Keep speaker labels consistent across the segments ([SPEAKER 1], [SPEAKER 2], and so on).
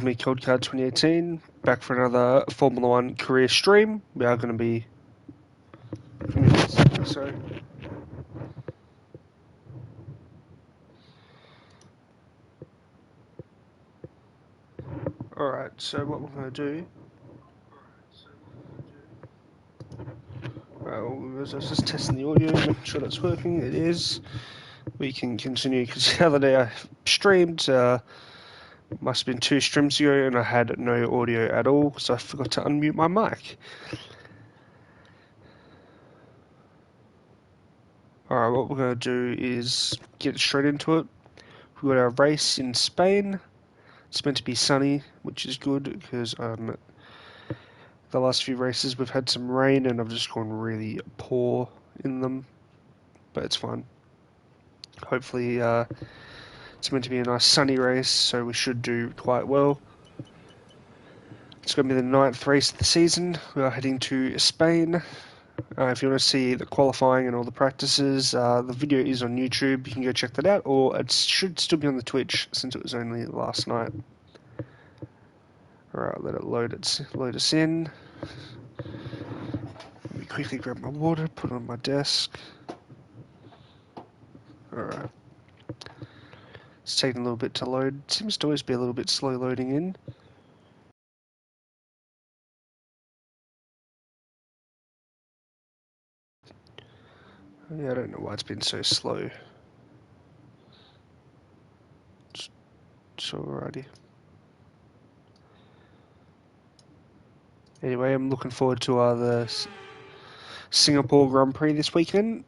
[SPEAKER 1] Me Coldcard 2018, back for another Formula One career stream. We are going to be... Sorry. Alright, so what we're going to do... I was just testing the audio, making sure that's working. It is. We can continue, because the other day I streamed, must have been 2 streams ago, and I had no audio at all, so I forgot to unmute my mic. Alright, what we're going to do is get straight into it. We've got our race in Spain. It's meant to be sunny, which is good, because the last few races we've had some rain and I've just gone really poor in them, but it's fine. Hopefully it's meant to be a nice sunny race, so we should do quite well. It's going to be the 9th race of the season. We are heading to Spain. If you want to see the qualifying and all the practices, the video is on YouTube. You can go check that out, or it should still be on the Twitch since it was only last night. Alright, let it load us in. Let me quickly grab my water, put it on my desk. Alright. It's taking a little bit to load. It seems to always be a little bit slow loading in. Yeah, I don't know why it's been so slow. So alrighty. Anyway, I'm looking forward to the Singapore Grand Prix this weekend.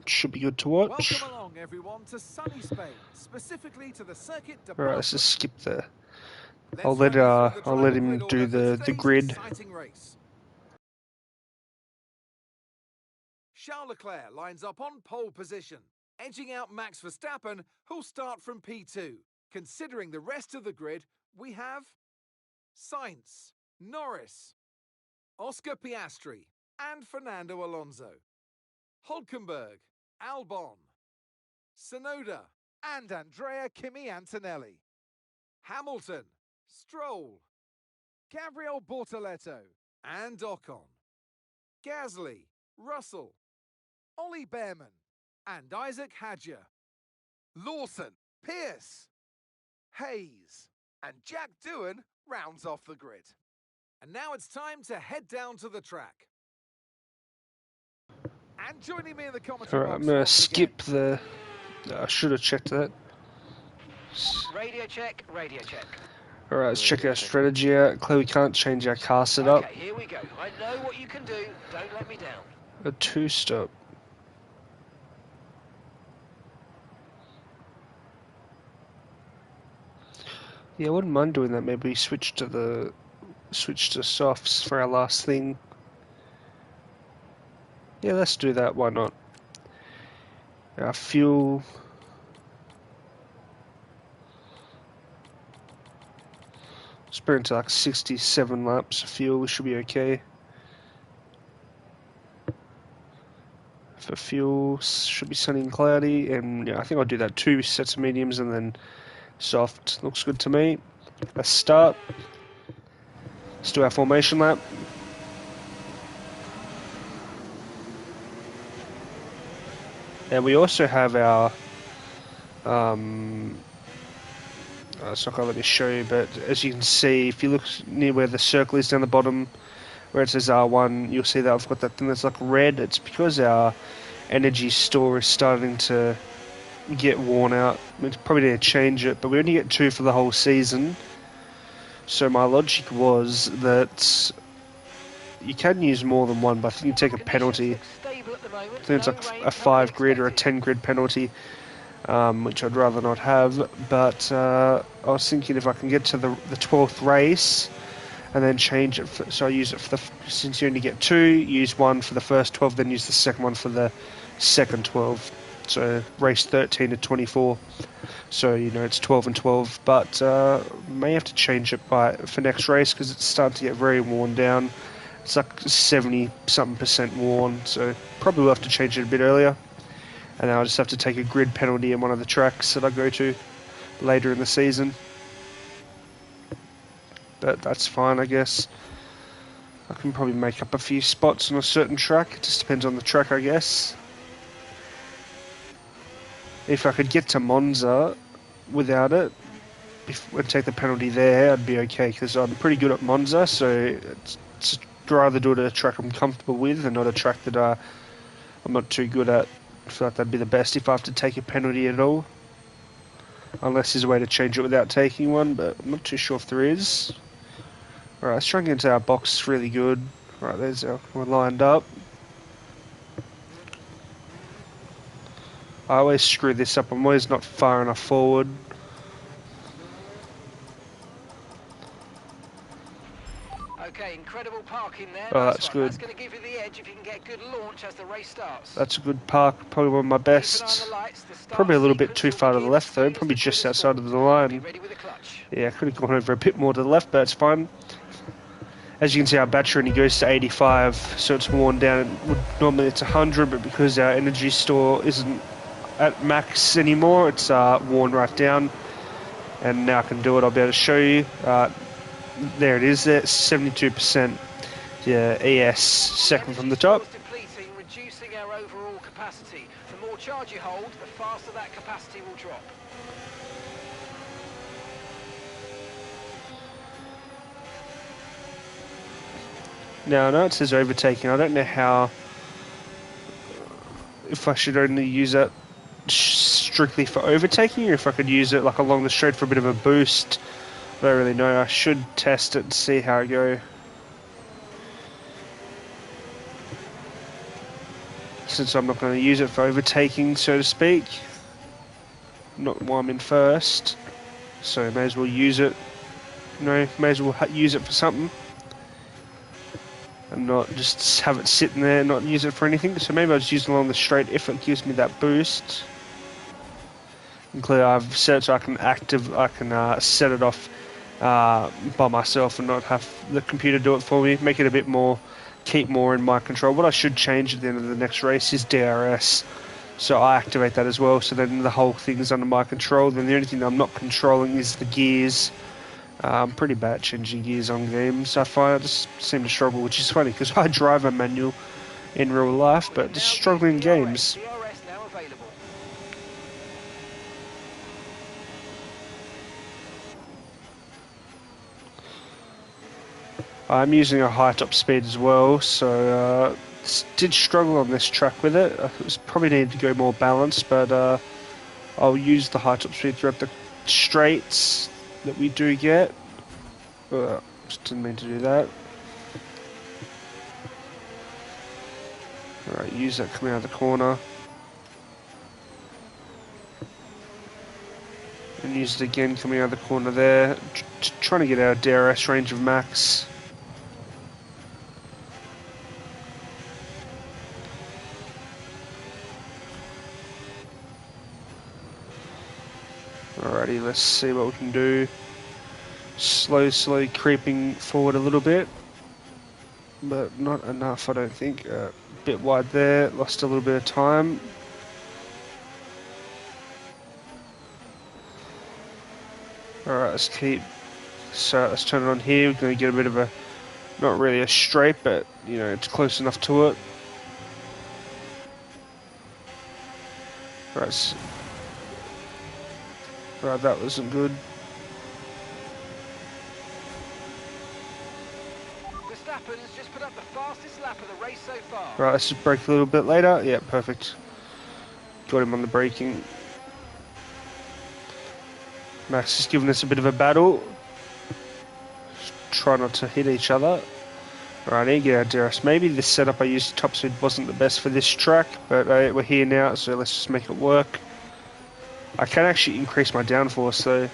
[SPEAKER 1] Should be good to watch.
[SPEAKER 2] Welcome along, everyone, to sunny Spain, specifically to the Circuit de
[SPEAKER 1] Alright, let's just skip the... I'll let him do the grid.
[SPEAKER 2] Charles Leclerc lines up on pole position, edging out Max Verstappen, who'll start from P2. Considering the rest of the grid, we have Sainz, Norris, Oscar Piastri, and Fernando Alonso, Hülkenberg, Albon, Tsunoda, and Andrea Kimi Antonelli, Hamilton, Stroll, Gabriel Bortoleto, and Ocon, Gasly, Russell, Ollie Behrman, and Isaac Hadjar, Lawson, Pierce, Hayes, and Jack Doohan rounds off the grid. And now it's time to head down to the track. And joining me in the commentary box.
[SPEAKER 1] Alright, I'm going to skip the... I should have checked that.
[SPEAKER 3] Radio check, radio check.
[SPEAKER 1] Alright, let's check our strategy out. Clearly we can't change our car setup.
[SPEAKER 3] Okay, here we go. I know what you can do. Don't let me down.
[SPEAKER 1] A 2-stop. Yeah, I wouldn't mind doing that. Maybe switch to softs for our last thing. Yeah, let's do that. Why not? Our fuel. Let's bring it to like 67 laps of fuel. We should be okay. For fuel, should be sunny and cloudy, and yeah, I think I'll do that. 2 sets of mediums and then soft. Looks good to me. Let's start. Let's do our formation lap. And we also have our it's not going to let me show you, but as you can see, if you look near where the circle is down the bottom, where it says R1, you'll see that I've got that thing that's like red. It's because our energy store is starting to get worn out. We probably need to change it, but we only get 2 for the whole season. So my logic was that you can use more than 1, but I think you take a penalty. I think it's like a 5 grid or a 10 grid penalty, which I'd rather not have. But I was thinking if I can get to the 12th race and then change it, so I use it for since you only get 2, use 1 for the first 12, then use the second one for the second 12. So race 13 to 24. So it's 12 and 12, but may have to change it for next race because it's starting to get very worn down. It's like 70-something% worn, so probably will have to change it a bit earlier. And then I'll just have to take a grid penalty in one of the tracks that I go to later in the season. but that's fine, I guess. I can probably make up a few spots on a certain track. It just depends on the track, I guess. If I could get to Monza without it, and take the penalty there, I'd be okay, because I'm pretty good at Monza, so it's rather do it at a track I'm comfortable with and not a track that I'm not too good at. I feel like that'd be the best if I have to take a penalty at all. Unless there's a way to change it without taking one, but I'm not too sure if there is. Alright, let's try and get into our box really good. Alright, we're lined up. I always screw this up, I'm always not far enough forward.
[SPEAKER 3] Okay, incredible parking there.
[SPEAKER 1] Oh,
[SPEAKER 3] Nice
[SPEAKER 1] that's
[SPEAKER 3] one.
[SPEAKER 1] good.
[SPEAKER 3] That's going to give you the edge if you can get a good launch as the race starts.
[SPEAKER 1] That's a good park, probably one of my best. Probably a little bit too far to the left though, probably just outside of the line. Yeah, I could have gone over a bit more to the left, but it's fine. As you can see, our battery only goes to 85, so it's worn down. Normally it's 100, but because our energy store isn't at max anymore, it's worn right down. And now I can do it, I'll be able to show you. There it is, there, 72%. Yeah, ES, second from the top.
[SPEAKER 3] Depleting, reducing our overall capacity. The more charge you hold, the faster that capacity will drop.
[SPEAKER 1] Now I know it says overtaking. I don't know how. If I should only use it strictly for overtaking, or if I could use it like along the straight for a bit of a boost. I don't really know. I should test it and see how I go. Since I'm not going to use it for overtaking, so to speak. Not while I'm in first. So I may as well use it. May as well use it for something. And not just have it sitting there and not use it for anything. So maybe I'll just use it along the straight if it gives me that boost. And clearly I've set it so I can set it off by myself and not have the computer do it for me. Make it a bit more, keep more in my control. What I should change at the end of the next race is DRS. So I activate that as well. So then the whole thing is under my control. Then the only thing that I'm not controlling is the gears. I'm pretty bad at changing gears on games. I find I just seem to struggle, which is funny because I drive a manual in real life, but just struggling in games.
[SPEAKER 3] DRS now available.
[SPEAKER 1] I'm using a high top speed as well, so did struggle on this track with it. I probably needed to go more balanced, but I'll use the high top speed throughout the straights that we do get. Just didn't mean to do that. Alright, use that coming out of the corner. And use it again coming out of the corner there. Trying to get our DRS range of max. Alrighty, let's see what we can do. Slowly creeping forward a little bit, but not enough, I don't think. A bit wide there, lost a little bit of time. Alright, let's turn it on here. We're going to get a bit of a, not really a straight, but you know, it's close enough to it. Right, that wasn't good.
[SPEAKER 3] Verstappen's just put up the fastest lap of the race so far.
[SPEAKER 1] Right, let's just brake a little bit later. Yeah, perfect. Got him on the braking. Max is giving us a bit of a battle. Try not to hit each other. Right, here you go, DRS. Maybe the setup I used top speed wasn't the best for this track, but we're here now, so let's just make it work. I can actually increase my downforce though.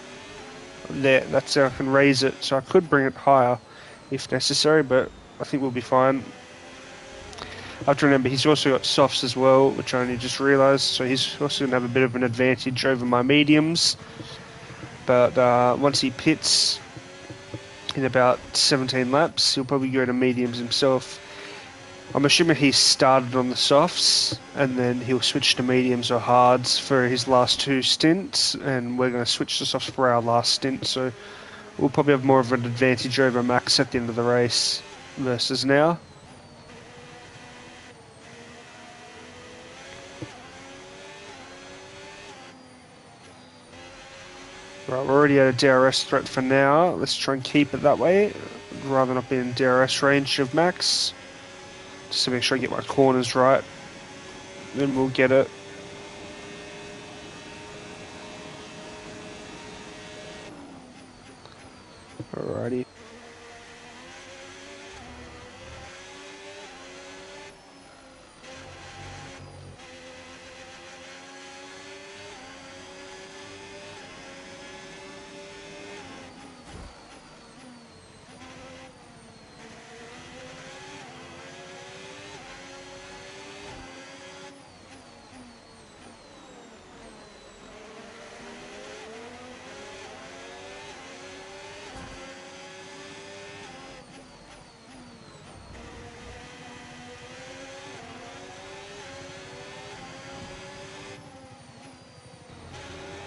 [SPEAKER 1] There, that's how I can raise it, so I could bring it higher if necessary, but I think we'll be fine. I have to remember he's also got softs as well, which I only just realised, so he's also going to have a bit of an advantage over my mediums. But once he pits in about 17 laps, he'll probably go to mediums himself. I'm assuming he started on the softs and then he'll switch to mediums or hards for his last two stints, and we're going to switch to softs for our last stint, so we'll probably have more of an advantage over Max at the end of the race versus now. Right, we're already at a DRS threat for now. Let's try and keep it that way, rather than not be in DRS range of Max. Just to make sure I get my corners right. Then we'll get it. Alrighty.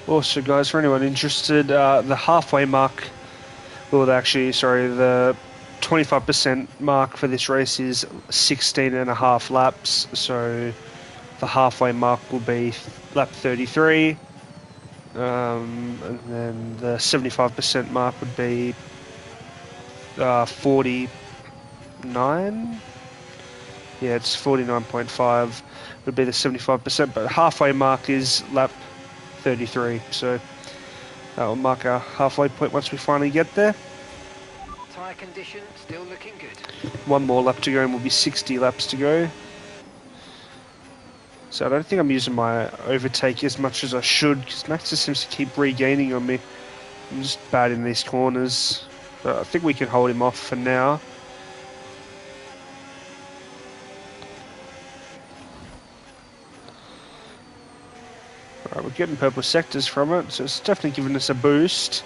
[SPEAKER 1] Also, guys, for anyone interested, the halfway mark, well, actually, sorry, the 25% mark for this race is 16.5 laps. So the halfway mark will be lap 33, and then the 75% mark would be 49. Yeah, it's 49.5 would be the 75%, but halfway mark is lap 33, so that will mark our halfway point once we finally get there.
[SPEAKER 3] Tyre condition still looking good.
[SPEAKER 1] One more lap to go and we'll be 60 laps to go. So I don't think I'm using my overtake as much as I should, because Max just seems to keep regaining on me. I'm just bad in these corners, but I think we can hold him off for now. Alright, we're getting purple sectors from it, so it's definitely giving us a boost.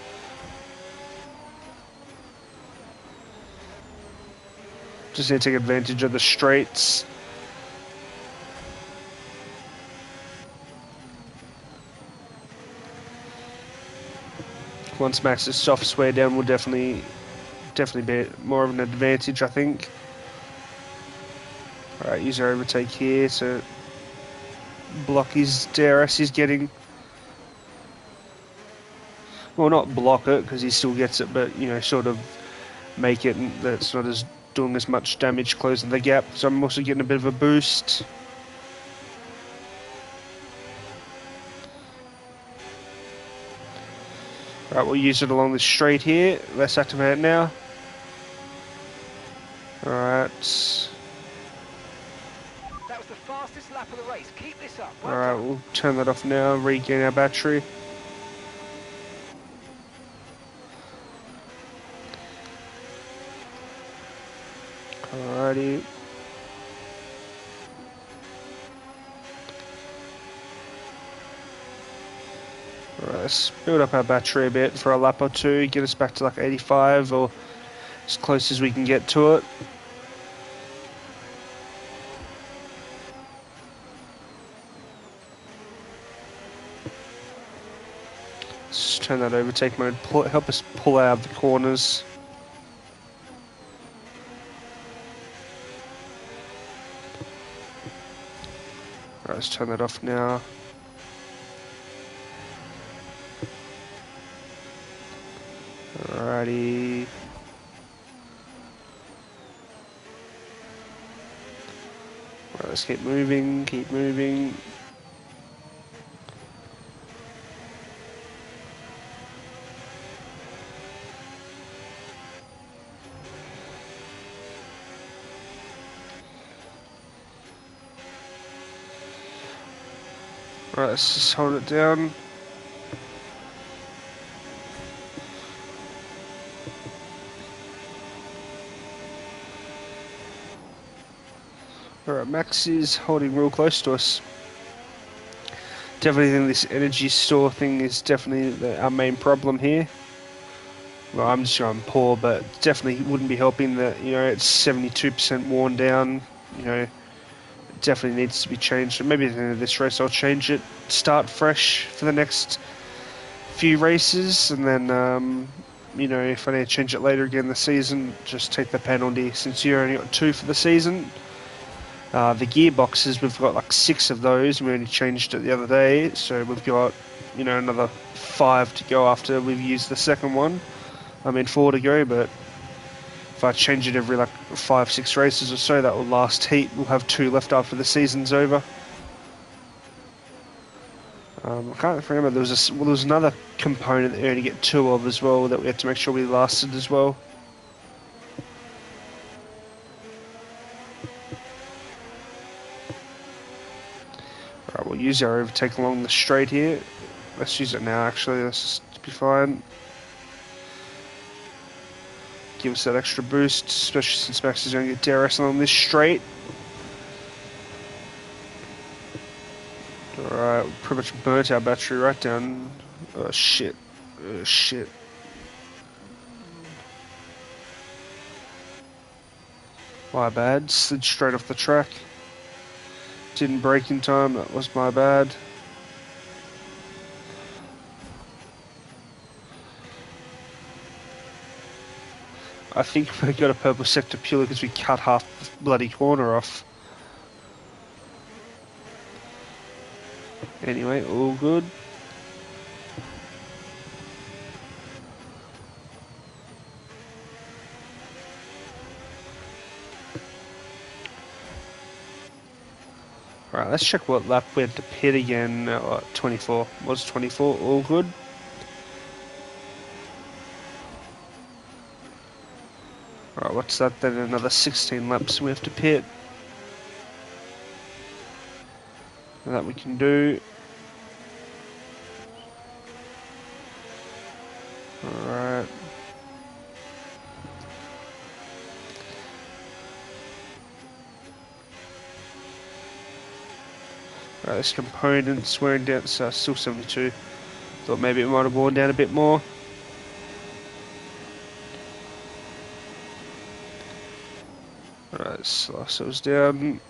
[SPEAKER 1] Just need to take advantage of the straights. Once Max's soft swear down, will definitely be more of an advantage, I think. Alright, use our overtake here to block his DRS he's getting. Well, not block it, because he still gets it, but, you know, sort of make it that's not as doing as much damage closing the gap. So I'm also getting a bit of a boost. Right, we'll use it along the straight here. Let's activate it now. Alright.
[SPEAKER 3] That was the fastest lap of the race. Keep this up. Well
[SPEAKER 1] Alright,
[SPEAKER 3] done.
[SPEAKER 1] we'll turn that off now, regain our battery. Alrighty. Alright, let's build up our battery a bit for a lap or two, get us back to like 85 or as close as we can get to it. Let's turn that overtake mode, help us pull out of the corners. Alright, let's turn that off now. Alrighty. Alright, let's keep moving, keep moving. Alright, let's just hold it down. Alright, Max is holding real close to us. Definitely think this energy store thing is definitely our main problem here. Well, I'm just going poor, but definitely wouldn't be helping that, you know, it's 72% worn down, you know, it definitely needs to be changed. So maybe at the end of this race I'll change it, start fresh for the next few races, and then you know, if I need to change it later again this season, just take the penalty since you only got 2 for the season. The gearboxes, we've got like 6 of those, and we only changed it the other day, so we've got, you know, another 5 to go after we've used the second one. 4 to go, but if I change it every like 5-6 races or so, that will last heat. We'll have 2 left after the season's over. I can't remember, there was another component that we only get 2 of as well that we had to make sure we lasted as well. Alright, we'll use our overtake along the straight here. Let's use it now actually, let's just be fine. Give us that extra boost, especially since Max is going to get DRS along this straight. Alright, we pretty much burnt our battery right down. Oh shit. Oh shit. My bad, slid straight off the track. Didn't brake in time, that was my bad. I think we got a purple sector purely because we cut half the bloody corner off. Anyway, all good. Alright, let's check what lap we had to pit again. 24. Was 24, all good. Alright, what's that then? Another 16 laps we have to pit. And that we can do. Alright. Alright, this component's wearing down, so still 72. Thought maybe it might have worn down a bit more. Alright, slice those down.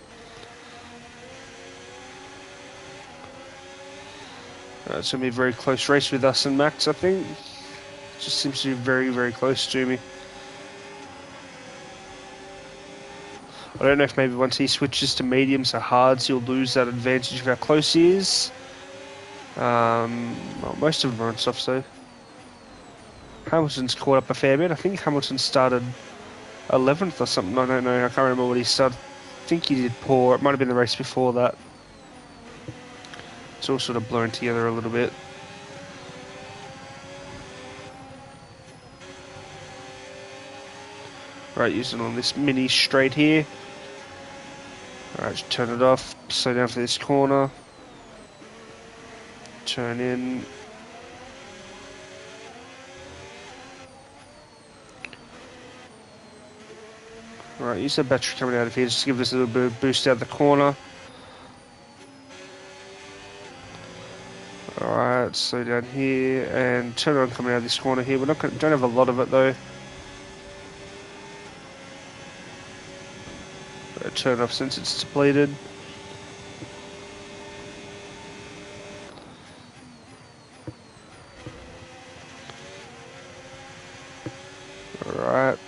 [SPEAKER 1] Alright, it's going to be a very close race with us and Max, I think. Just seems to be very, very close to me. I don't know if maybe once he switches to mediums or hards, he'll lose that advantage of how close he is. Well, most of them are on softs though. Hamilton's caught up a fair bit. I think Hamilton started 11th or something. I don't know. I can't remember what he started. I think he did poor. It might have been the race before that. It's all sort of blurring together a little bit. Right, using on this mini straight here. Alright, just turn it off. Slow down for this corner. Turn in. Alright, use the battery coming out of here just to give us a little bit of boost out the corner. Alright, slow down here and turn it on coming out of this corner here. Don't have a lot of it though. Turn off since it's depleted. Alright.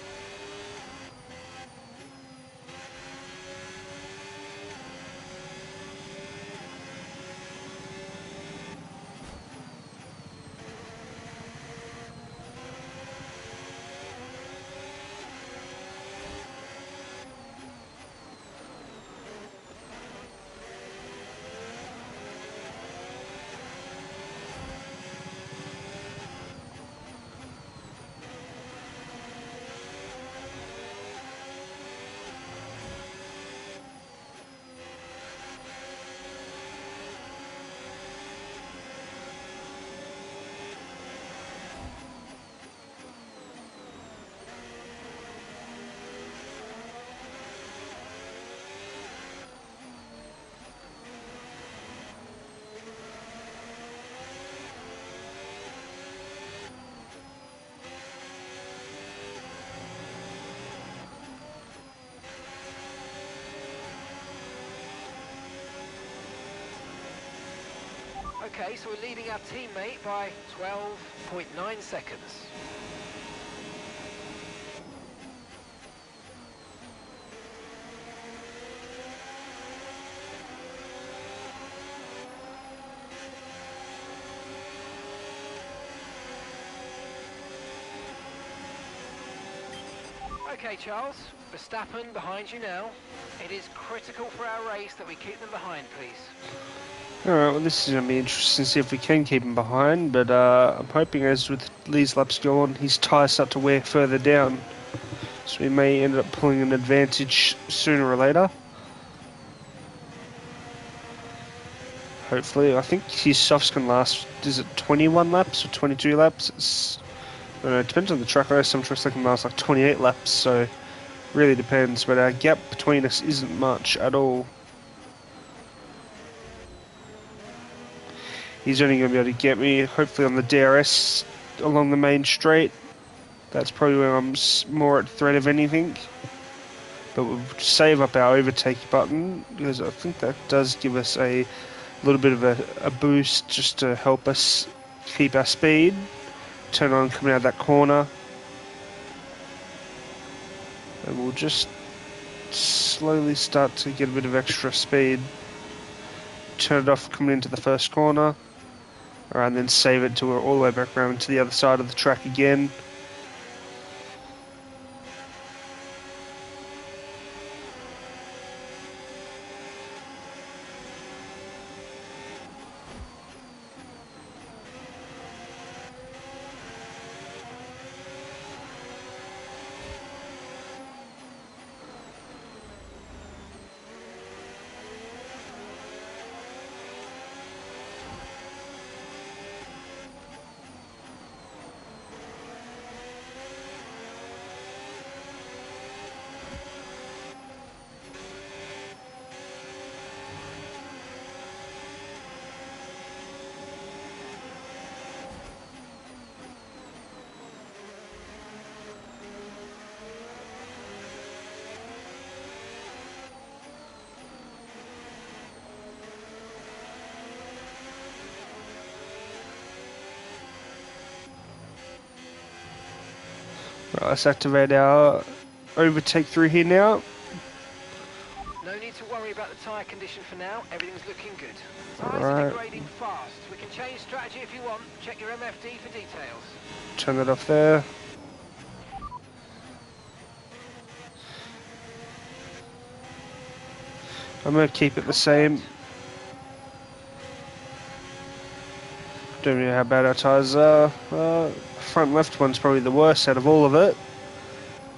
[SPEAKER 3] Okay, so we're leading our teammate by 12.9 seconds. Okay, Charles. Verstappen behind you now. It is critical for our race that we keep them behind, please.
[SPEAKER 1] Alright, well this is going to be interesting to see if we can keep him behind, but I'm hoping as with these laps go on, his tyres start to wear further down. So we may end up pulling an advantage sooner or later. Hopefully, I think his softs can last, is it 21 laps or 22 laps? I don't know, it depends on the track. I know some tracks they can last like 28 laps, so really depends. But our gap between us isn't much at all. He's only going to be able to get me, hopefully, on the DRS along the main straight. That's probably where I'm more at threat of anything. But we'll save up our overtake button, because I think that does give us a little bit of a boost just to help us keep our speed. Turn on coming out of that corner. And we'll just slowly start to get a bit of extra speed. Turn it off coming into the first corner. Alright, and then save it to we're all the way back around to the other side of the track again. Right, let's activate our overtake through here now.
[SPEAKER 3] No need to worry about the tyre condition for now. Everything's looking good. Tyres
[SPEAKER 1] Alright.
[SPEAKER 3] are degrading fast. We can change strategy if you want. Check your MFD for details.
[SPEAKER 1] Turn that off there. I'm going to keep it the same. Don't know how bad our tyres are. Front left one's probably the worst out of all of it.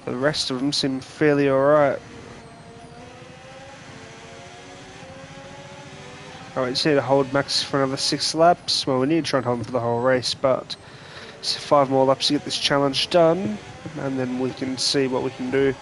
[SPEAKER 1] The rest of them seem fairly alright. Alright, just need to hold Max for another 6 laps. Well, we need to try and hold him for the whole race, but it's 5 more laps to get this challenge done, and then we can see what we can do.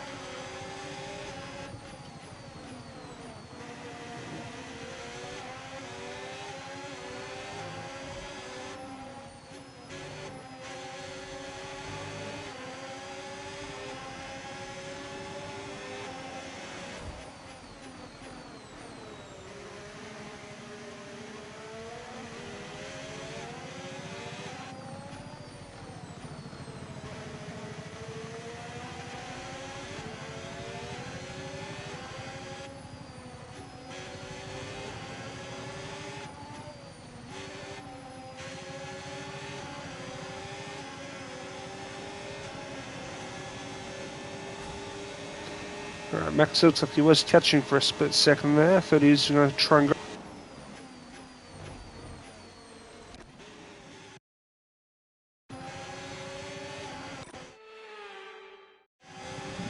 [SPEAKER 1] Alright, Max looks like he was catching for a split second there. I thought he was going to try and go.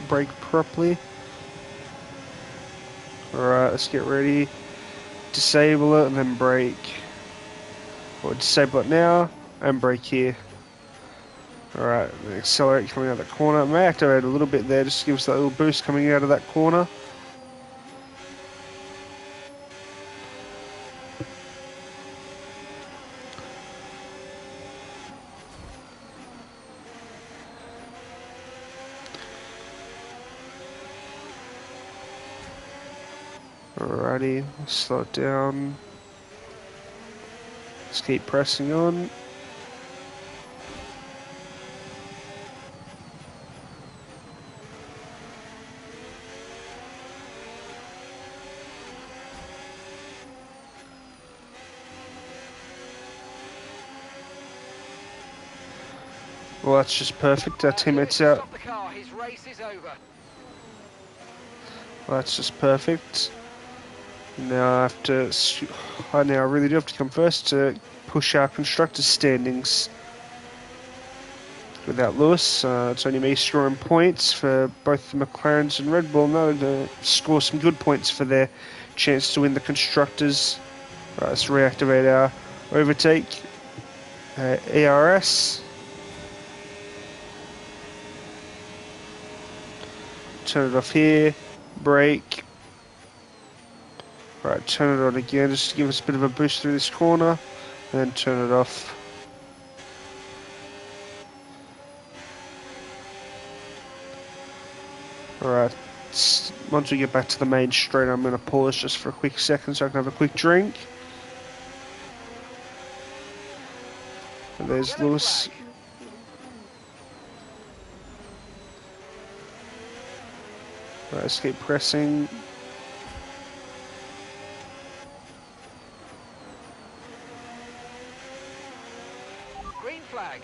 [SPEAKER 1] Brake properly. Alright, let's get ready. Disable it and then brake. Or disable it now and brake here. Alright, accelerate coming out of the corner. May activate a little bit there just to give us that little boost coming out of that corner. Alrighty, slow it down. Let's keep pressing on. Well, that's just perfect. Our teammate's out.
[SPEAKER 3] Stop the car. He's race is over.
[SPEAKER 1] Well, that's just perfect. Now I have to. I now really do have to come first to push our constructors' standings. Without Lewis, it's only me scoring points for both the McLarens and Red Bull. Now to score some good points for their chance to win the constructors. Right, let's reactivate our overtake. ERS. Turn it off here. Brake. Right, turn it on again just to give us a bit of a boost through this corner. And then turn it off. Alright, once we get back to the main straight, I'm going to pause just for a quick second so I can have a quick drink. And there's Lewis. Right, let's keep pressing.
[SPEAKER 3] Green flag.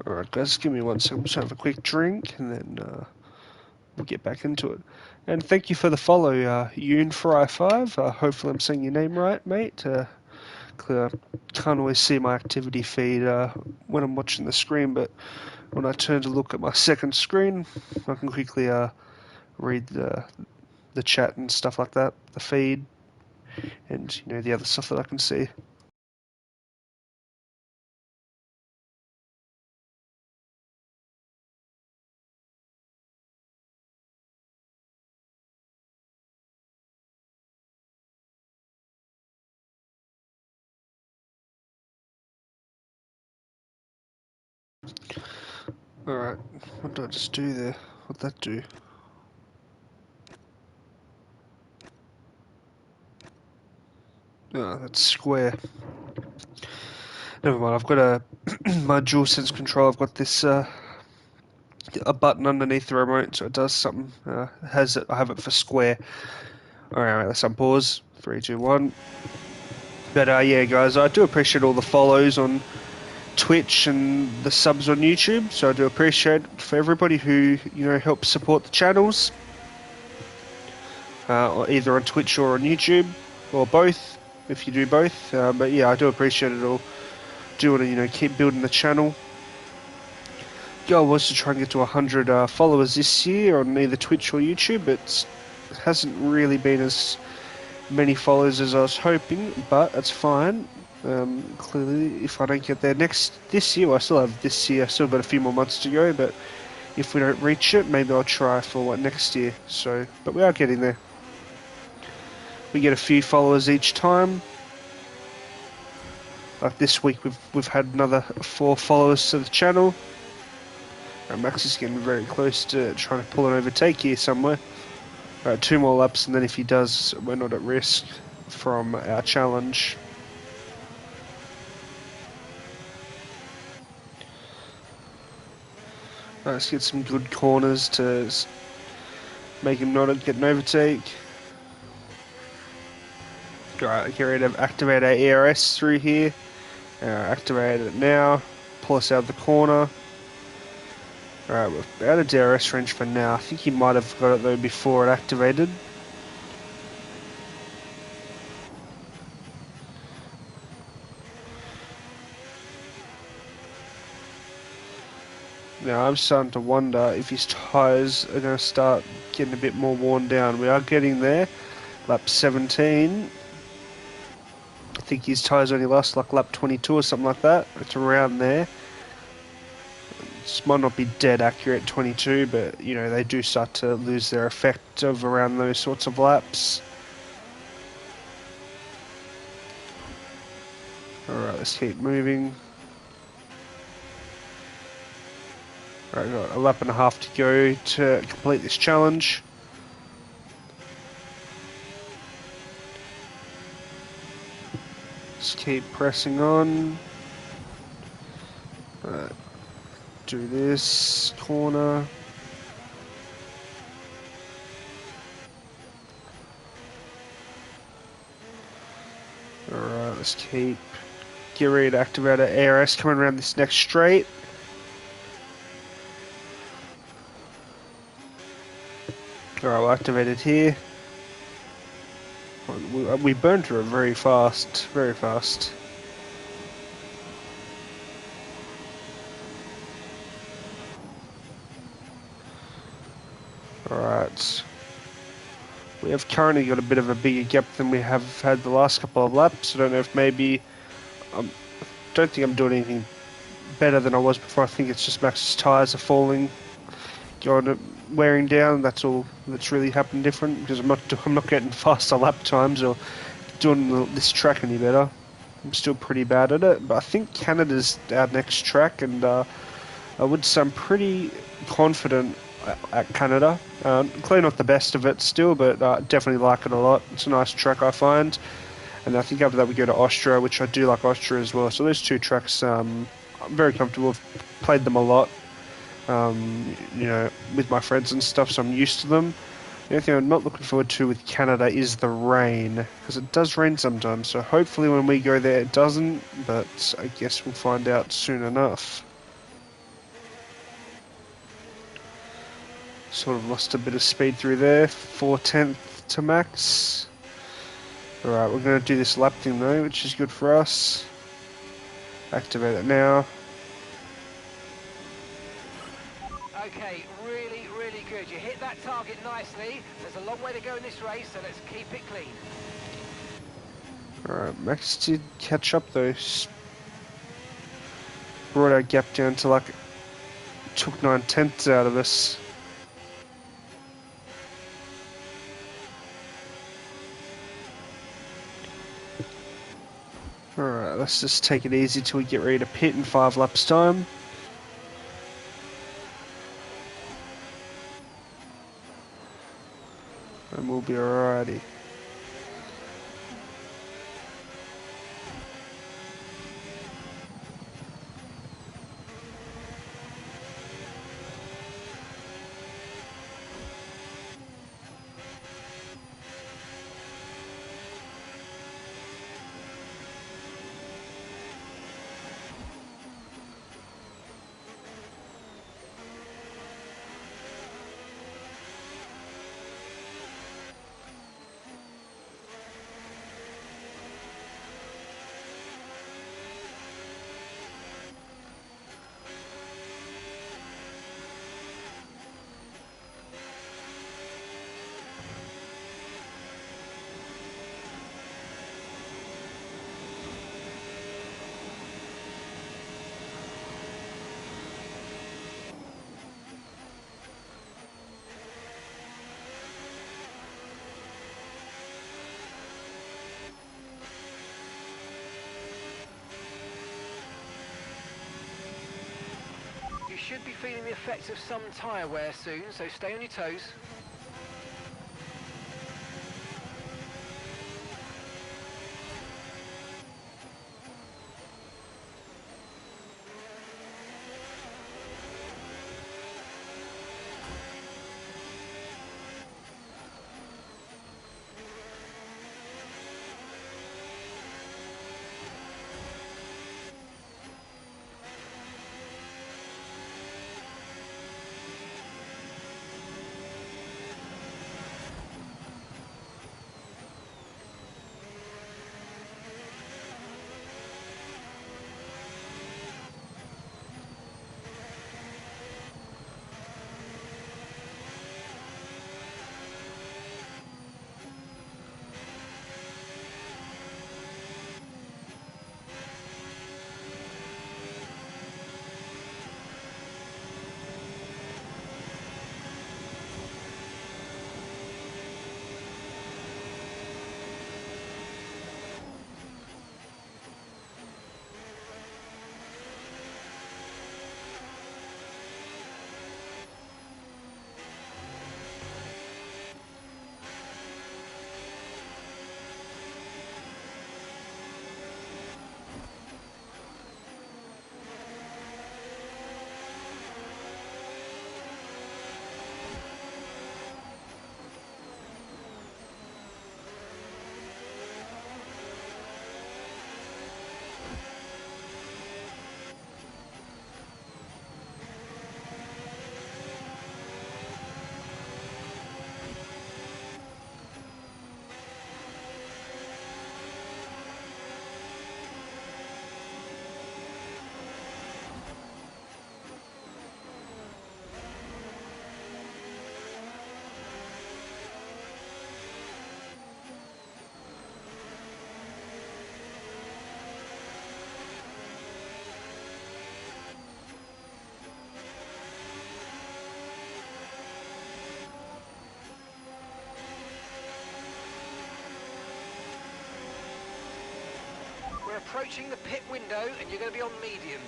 [SPEAKER 1] Alright guys, give me 1 second, just have a quick drink and then we'll get back into it. And thank you for the follow, Yoon for I5. Hopefully I'm saying your name right, mate. I can't always see my activity feed when I'm watching the screen, but when I turn to look at my second screen, I can quickly read the chat and stuff like that, the feed, and the other stuff that I can see. Alright, what do I just do there? What'd that do? Oh, that's square. Never mind, I've got my DualSense control, I've got this a button underneath the remote, so it does something. I have it for square. Alright, let's unpause. 3, 2, 1. But yeah, guys, I do appreciate all the follows on Twitch and the subs on YouTube, so I do appreciate it for everybody who helps support the channels, or either on Twitch or on YouTube, or both, if you do both. But yeah, I do appreciate it all. Do want to keep building the channel. Goal was to try and get to 100 followers this year on either Twitch or YouTube, but it hasn't really been as many followers as I was hoping, but it's fine. Clearly, if I don't get there this year, well, I still have this year, I still got a few more months to go, but if we don't reach it, maybe I'll try for next year. So, but we are getting there. We get a few followers each time. Like this week, we've had another 4 followers to the channel. Max is getting very close to trying to pull an overtake here somewhere. 2 more laps, and then if he does, we're not at risk from our challenge. Let's get some good corners to make him not get an overtake. Alright, get ready to activate our ERS through here. Activate it now. Pull us out of the corner. Alright, we're out of DRS range for now. I think he might have got it though before it activated. Now I'm starting to wonder if his tyres are going to start getting a bit more worn down. We are getting there. Lap 17. I think his tyres only last like lap 22 or something like that. It's around there. This might not be dead accurate 22, but they do start to lose their effect of around those sorts of laps. Alright, let's keep moving. Alright, got a lap and a half to go to complete this challenge. Just keep pressing on. Alright, do this corner. Alright, let's get ready to activate our ARS coming around this next straight. Alright, we'll activate it here. We burned through it very fast, very fast. Alright. We have currently got a bit of a bigger gap than we have had the last couple of laps. I don't know if maybe... don't think I'm doing anything better than I was before. I think it's just Max's tyres are falling, wearing down. That's all that's really happened different, because I'm not getting faster lap times or doing this track any better. I'm still pretty bad at it, but I think Canada's our next track, and I would say I'm pretty confident at Canada. Clearly not the best of it still, but definitely like it a lot. It's a nice track, I find. And I think after that we go to Austria, which I do like Austria as well. So those two tracks, I'm very comfortable. I've played them a lot, with my friends and stuff, so I'm used to them. The only thing I'm not looking forward to with Canada is the rain, because it does rain sometimes. So hopefully when we go there it doesn't, but I guess we'll find out soon enough. Sort of lost a bit of speed through there, 4/10 to max. Alright, we're going to do this lap thing though, which is good for us. Activate it now.
[SPEAKER 3] Okay, really, really good. You hit that target nicely. There's a long way to go in this race, so let's keep it clean.
[SPEAKER 1] Alright, Max did catch up though. Brought our gap down to like... took 9/10 out of us. Alright, let's just take it easy till we get ready to pit in 5 laps time. And we'll be alrighty.
[SPEAKER 3] You should be feeling the effects of some tyre wear soon, so stay on your toes. approaching the pit window and you're going to be on mediums.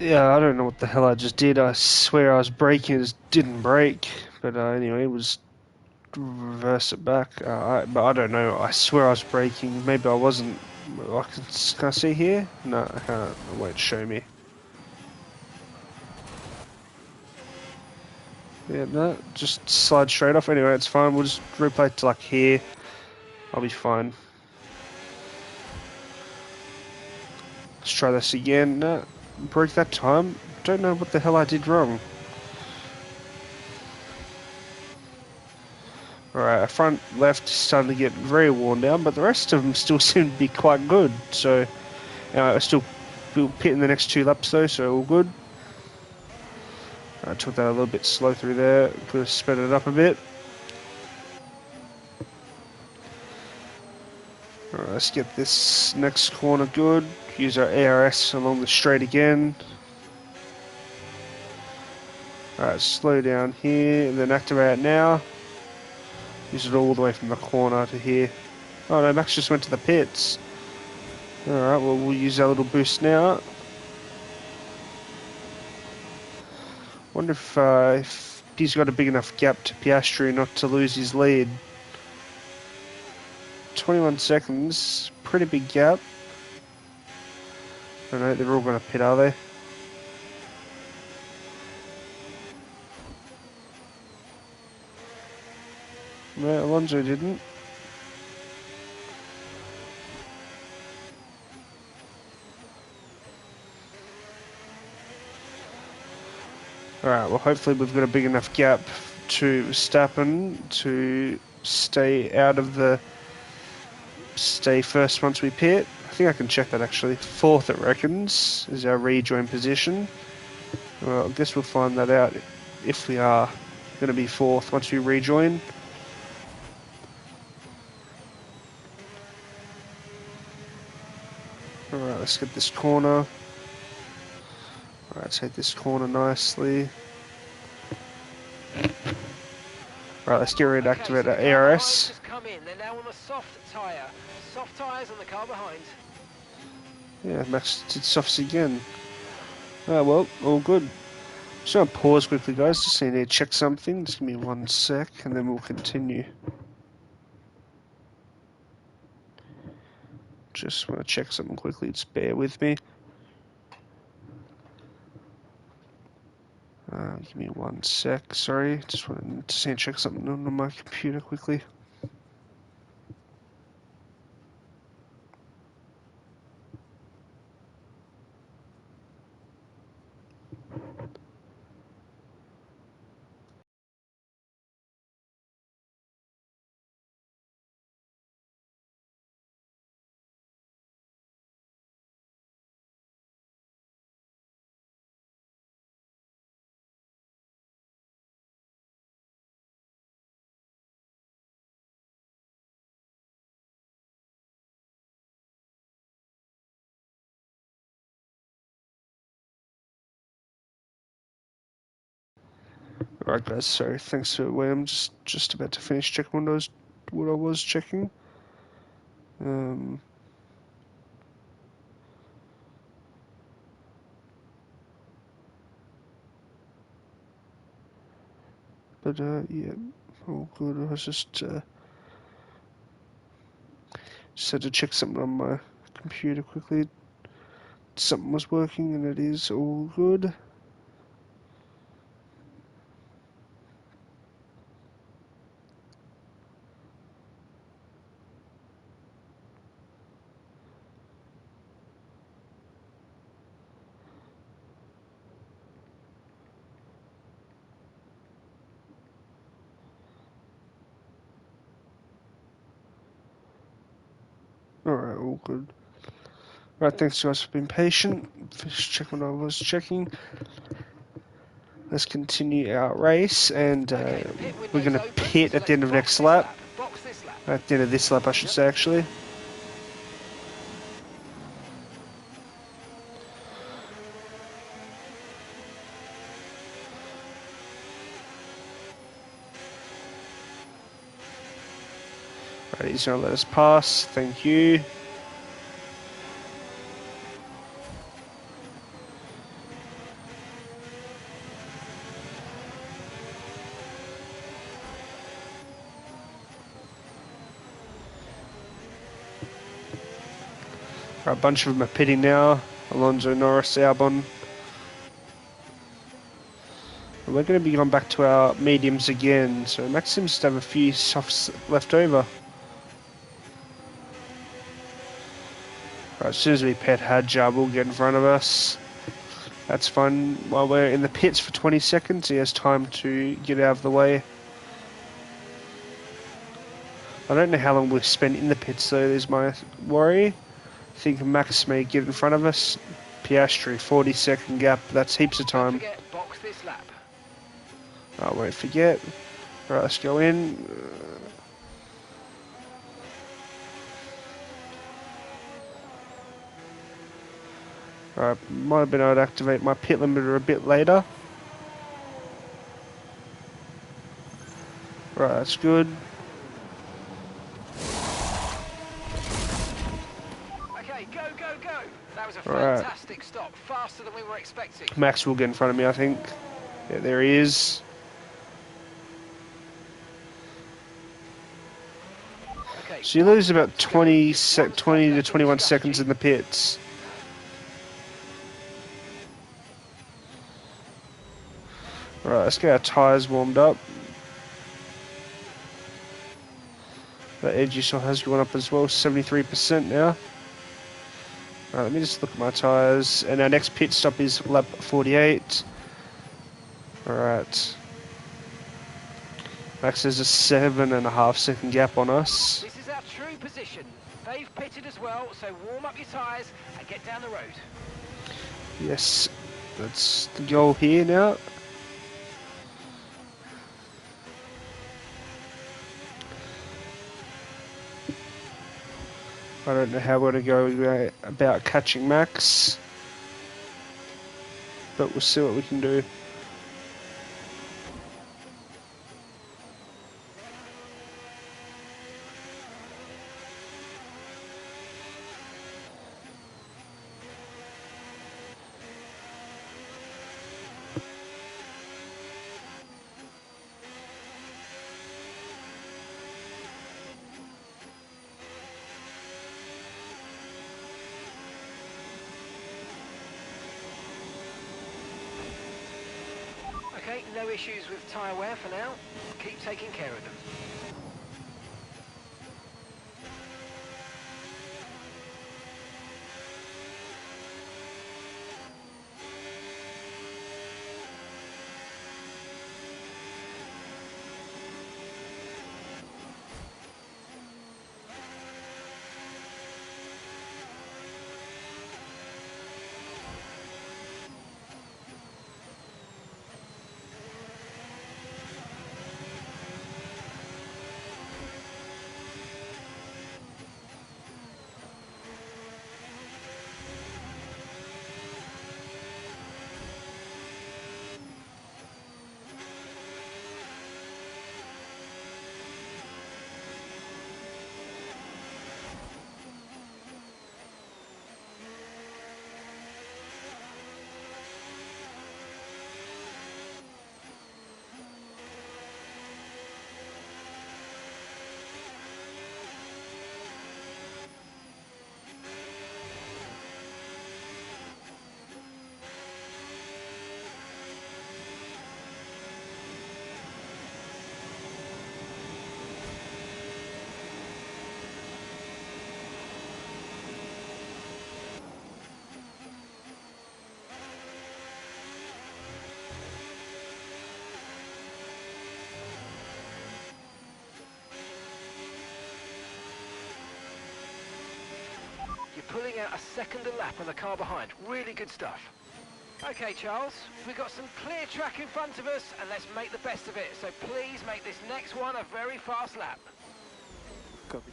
[SPEAKER 1] Yeah, I don't know what the hell I just did. I swear I was braking, it just didn't brake. But anyway, it was reverse it back. But I don't know. I swear I was braking. Maybe I wasn't. Can I see here? No, I can't. It won't show me. Yeah, no, just slide straight off. Anyway, it's fine. We'll just replay to like here. I'll be fine. Let's try this again. No, broke that time. Don't know what the hell I did wrong. Alright, front left is starting to get very worn down, but the rest of them still seem to be quite good. So, I still pitting the next 2 laps though, so all good. I took that a little bit slow through there, could have sped it up a bit. Alright, let's get this next corner good. Use our ARS along the straight again. Alright, slow down here, and then activate it now. Use it all the way from the corner to here. Oh no, Max just went to the pits. Alright, well we'll use our little boost now. Wonder if he's got a big enough gap to Piastri not to lose his lead. 21 seconds, pretty big gap. I don't know, they're all going to pit, are they? No, Alonso didn't. Alright, well hopefully we've got a big enough gap to Verstappen to stay out of the... stay first once we pit. I think I can check that actually. 4th it reckons is our rejoin position. Well, I guess we'll find that out if we are going to be 4th once we rejoin. Alright, let's get this corner. Alright, take this corner nicely. Alright, let's get ready to activate our ARS.
[SPEAKER 3] Come in. They're now on a soft tyre. Soft tyres on the car behind.
[SPEAKER 1] Yeah, Max did softs again. Oh well, all good. Just gonna pause quickly, guys. Just need to check something. Just give me 1 sec, and then we'll continue. Just want to check something quickly. Just bear with me. Give me 1 sec. Sorry, just wanted to check something on my computer quickly. Alright, guys. Sorry. Thanks for waiting. I'm just about to finish checking what I was checking. But yeah, all good. I was just had to check something on my computer quickly. Something was working, and it is all good. Alright, all good. Right, thanks guys for being patient. Just check what I was checking. Let's continue our race, and
[SPEAKER 3] Okay, the pit
[SPEAKER 1] we're
[SPEAKER 3] window's
[SPEAKER 1] going to
[SPEAKER 3] open,
[SPEAKER 1] pit
[SPEAKER 3] so
[SPEAKER 1] at the end of
[SPEAKER 3] let's
[SPEAKER 1] next
[SPEAKER 3] box this
[SPEAKER 1] lap.
[SPEAKER 3] Box this lap.
[SPEAKER 1] At the end of this lap, I should say, actually. Right, he's going to let us pass. Thank you. Right, a bunch of them are pitting now. Alonso, Norris, Albon. And we're going to be going back to our mediums again, so Max seems to have a few softs left over. Right, as soon as we pet Hadjar, will get in front of us. That's fine. While we're in the pits for 20 seconds, he has time to get out of the way. I don't know how long we've spent in the pits, though, is my worry. I think Max may get in front of us. Piastri, 40-second gap. That's heaps of
[SPEAKER 3] Don't
[SPEAKER 1] time.
[SPEAKER 3] forget, box this lap.
[SPEAKER 1] I won't forget. Right, let's go in. Right, might have been able to activate my pit limiter a bit later. Right, that's good.
[SPEAKER 3] Okay, go, go, go. That was a
[SPEAKER 1] Right.
[SPEAKER 3] fantastic stop. Faster than we were expecting.
[SPEAKER 1] Max will get in front of me, I think. Yeah, there he is.
[SPEAKER 3] Okay,
[SPEAKER 1] So you lose about
[SPEAKER 3] to go.
[SPEAKER 1] 20
[SPEAKER 3] Just one stop
[SPEAKER 1] to
[SPEAKER 3] left on
[SPEAKER 1] 21
[SPEAKER 3] the
[SPEAKER 1] seconds
[SPEAKER 3] strategy.
[SPEAKER 1] in the pits. Right, let's get our tyres warmed up. The edge still has gone up as well, 73% now. Right, let me just look at my tyres. And our next pit stop is lap 48. Alright. Max has a 7.5 second gap on us.
[SPEAKER 3] This is our true position. They've pitted as well, so warm up your tyres and get down the road.
[SPEAKER 1] Yes, that's the goal here now. I don't know how we're going to go about catching Max, but we'll see what we can do.
[SPEAKER 3] Okay, no issues with tyre wear for now. Keep taking care of them. closing out a second a lap on the car behind. Really good stuff. Okay, Charles, we've got some clear track in front of us, and let's make the best of it. So please make this next one a very fast lap.
[SPEAKER 1] Copy.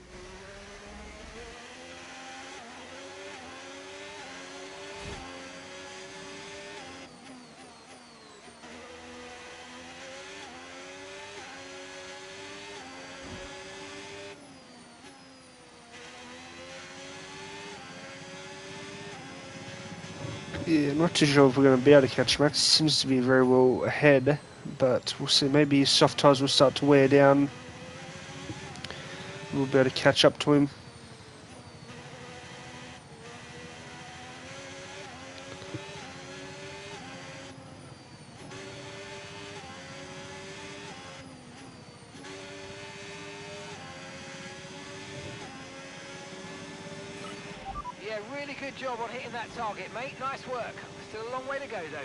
[SPEAKER 1] Yeah, not too sure if we're going to be able to catch Max. He seems to be very well ahead, but we'll see. Maybe his soft tyres will start to wear down. We'll be able to catch up to him.
[SPEAKER 3] Yeah, really good job on hitting that target, mate. Nice work. Still a long way to go, though.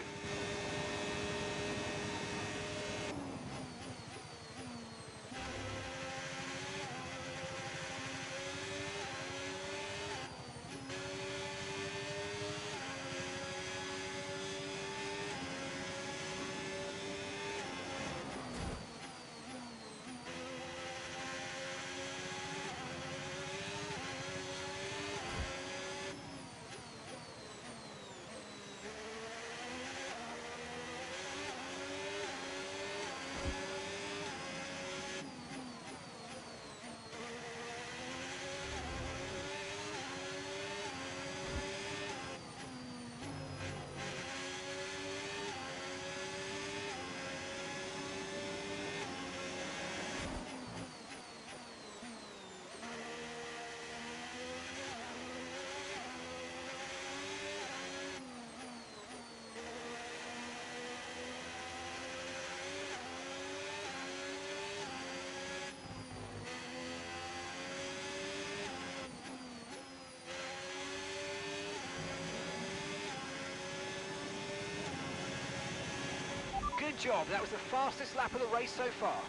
[SPEAKER 3] Good job. That was the fastest lap of the race so far.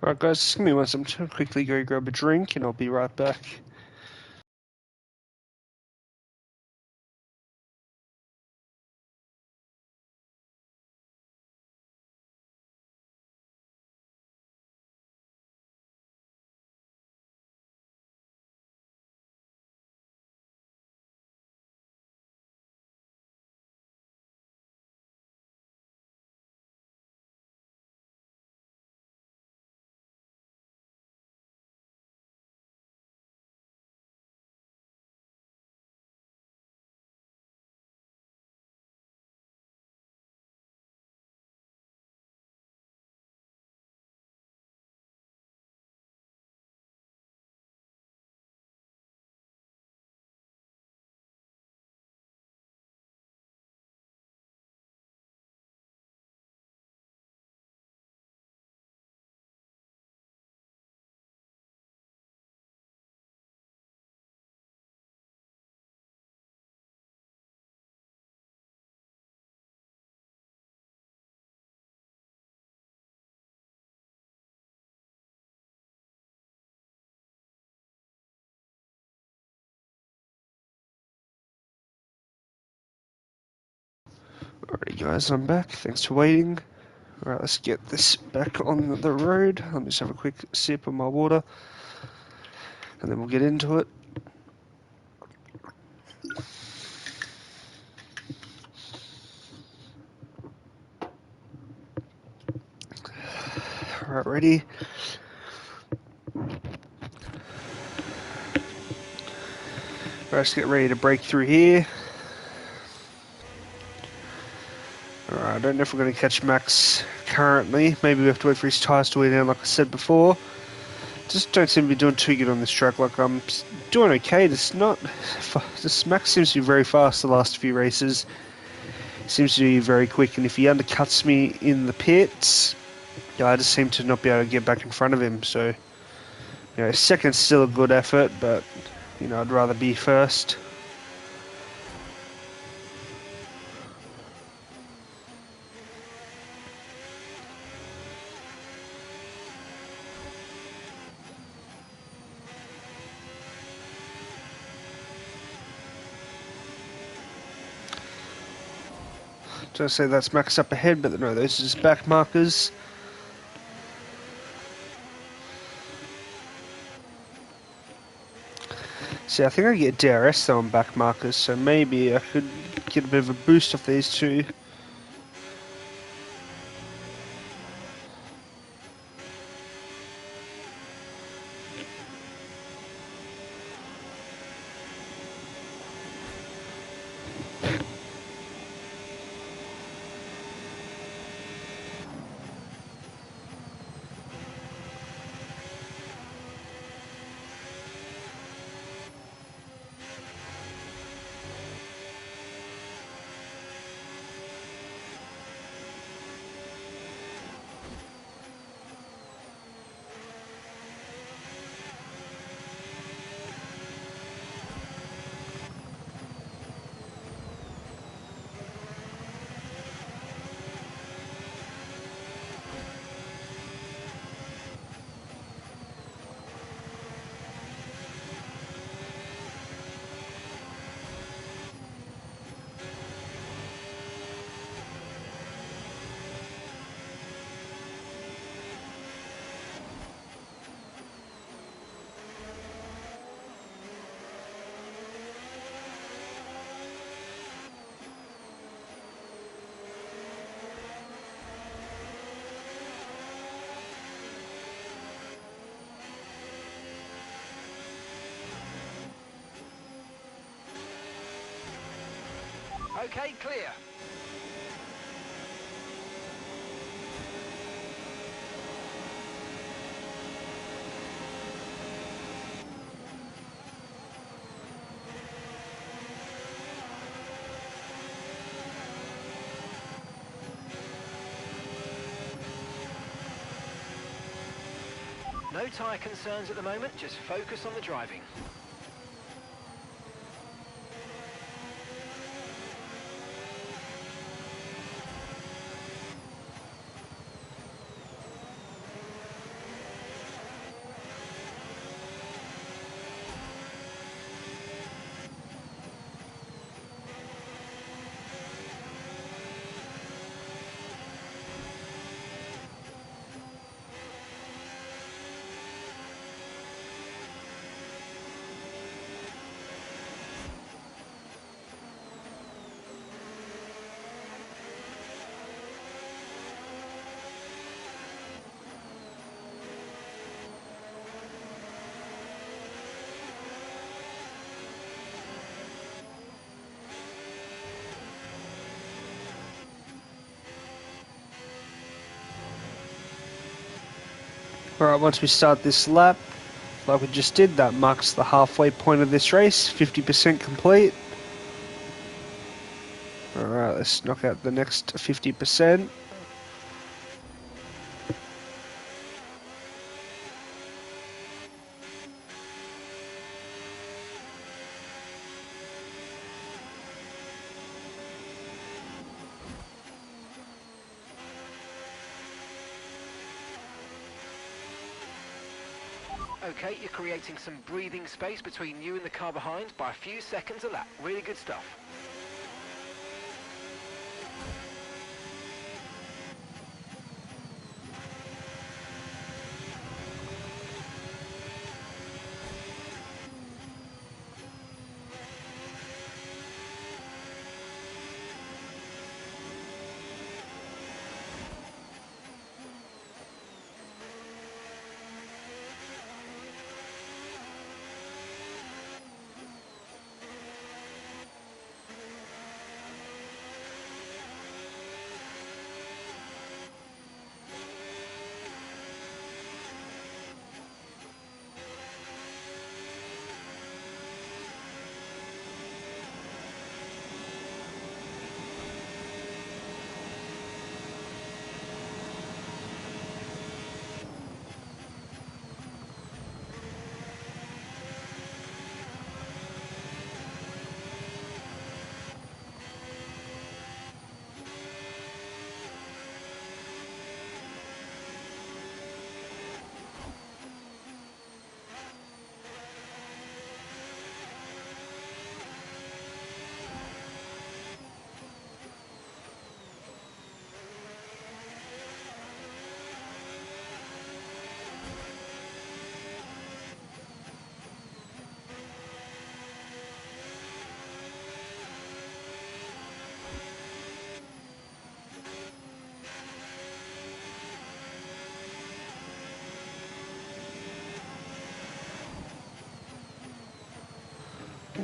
[SPEAKER 1] Alright guys, just give me 1 second. I'm just going to quickly go grab a drink and I'll be right back. Alrighty guys, I'm back. Thanks for waiting. Alright, let's get this back on the road. Let me just have a quick sip of my water and then we'll get into it. Alright, ready? Let's get ready to break through here. Alright, I don't know if we're going to catch Max currently. Maybe we have to wait for his tyres to wear down like I said before. Just don't seem to be doing too good on this track. Like, I'm doing okay. Max seems to be very fast the last few races. Seems to be very quick, and if he undercuts me in the pits, I just seem to not be able to get back in front of him. So, second's still a good effort, but I'd rather be first. Trying to say that's Max up ahead, but no, those are just back markers. See, I think I get DRS though on back markers, so maybe I could get a bit of a boost off these two.
[SPEAKER 3] Okay, clear. No tyre concerns at the moment, just focus on the driving.
[SPEAKER 1] Alright, once we start this lap, like we just did, that marks the halfway point of this race, 50% complete. Alright, let's knock out the next 50%.
[SPEAKER 3] Okay, you're creating some breathing space between you and the car behind by a few seconds a lap. Really good stuff.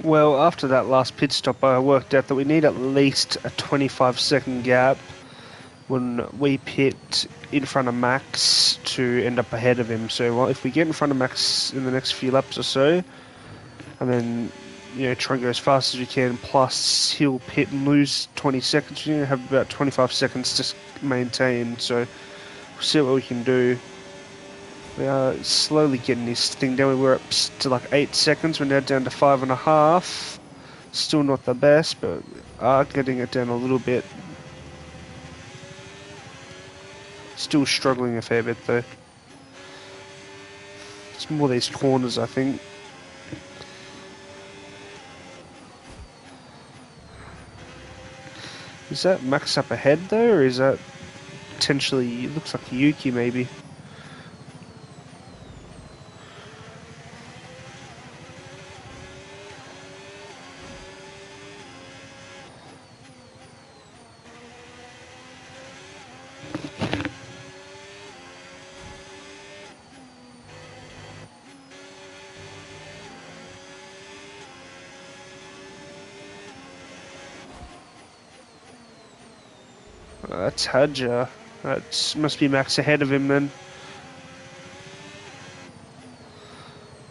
[SPEAKER 1] Well, after that last pit stop, I worked out that we need at least a 25-second gap when we pit in front of Max to end up ahead of him. So well, if we get in front of Max in the next few laps or so, and then try and go as fast as we can, plus he'll pit and lose 20 seconds, have about 25 seconds to maintain. So we'll see what we can do. We are slowly getting this thing down. We were up to like 8 seconds. We're now down to 5.5. Still not the best, but are getting it down a little bit. Still struggling a fair bit though. It's more these corners, I think. Is that Max up ahead though, or is that potentially, it looks like Yuki maybe? That's Hadja. That must be Max ahead of him then.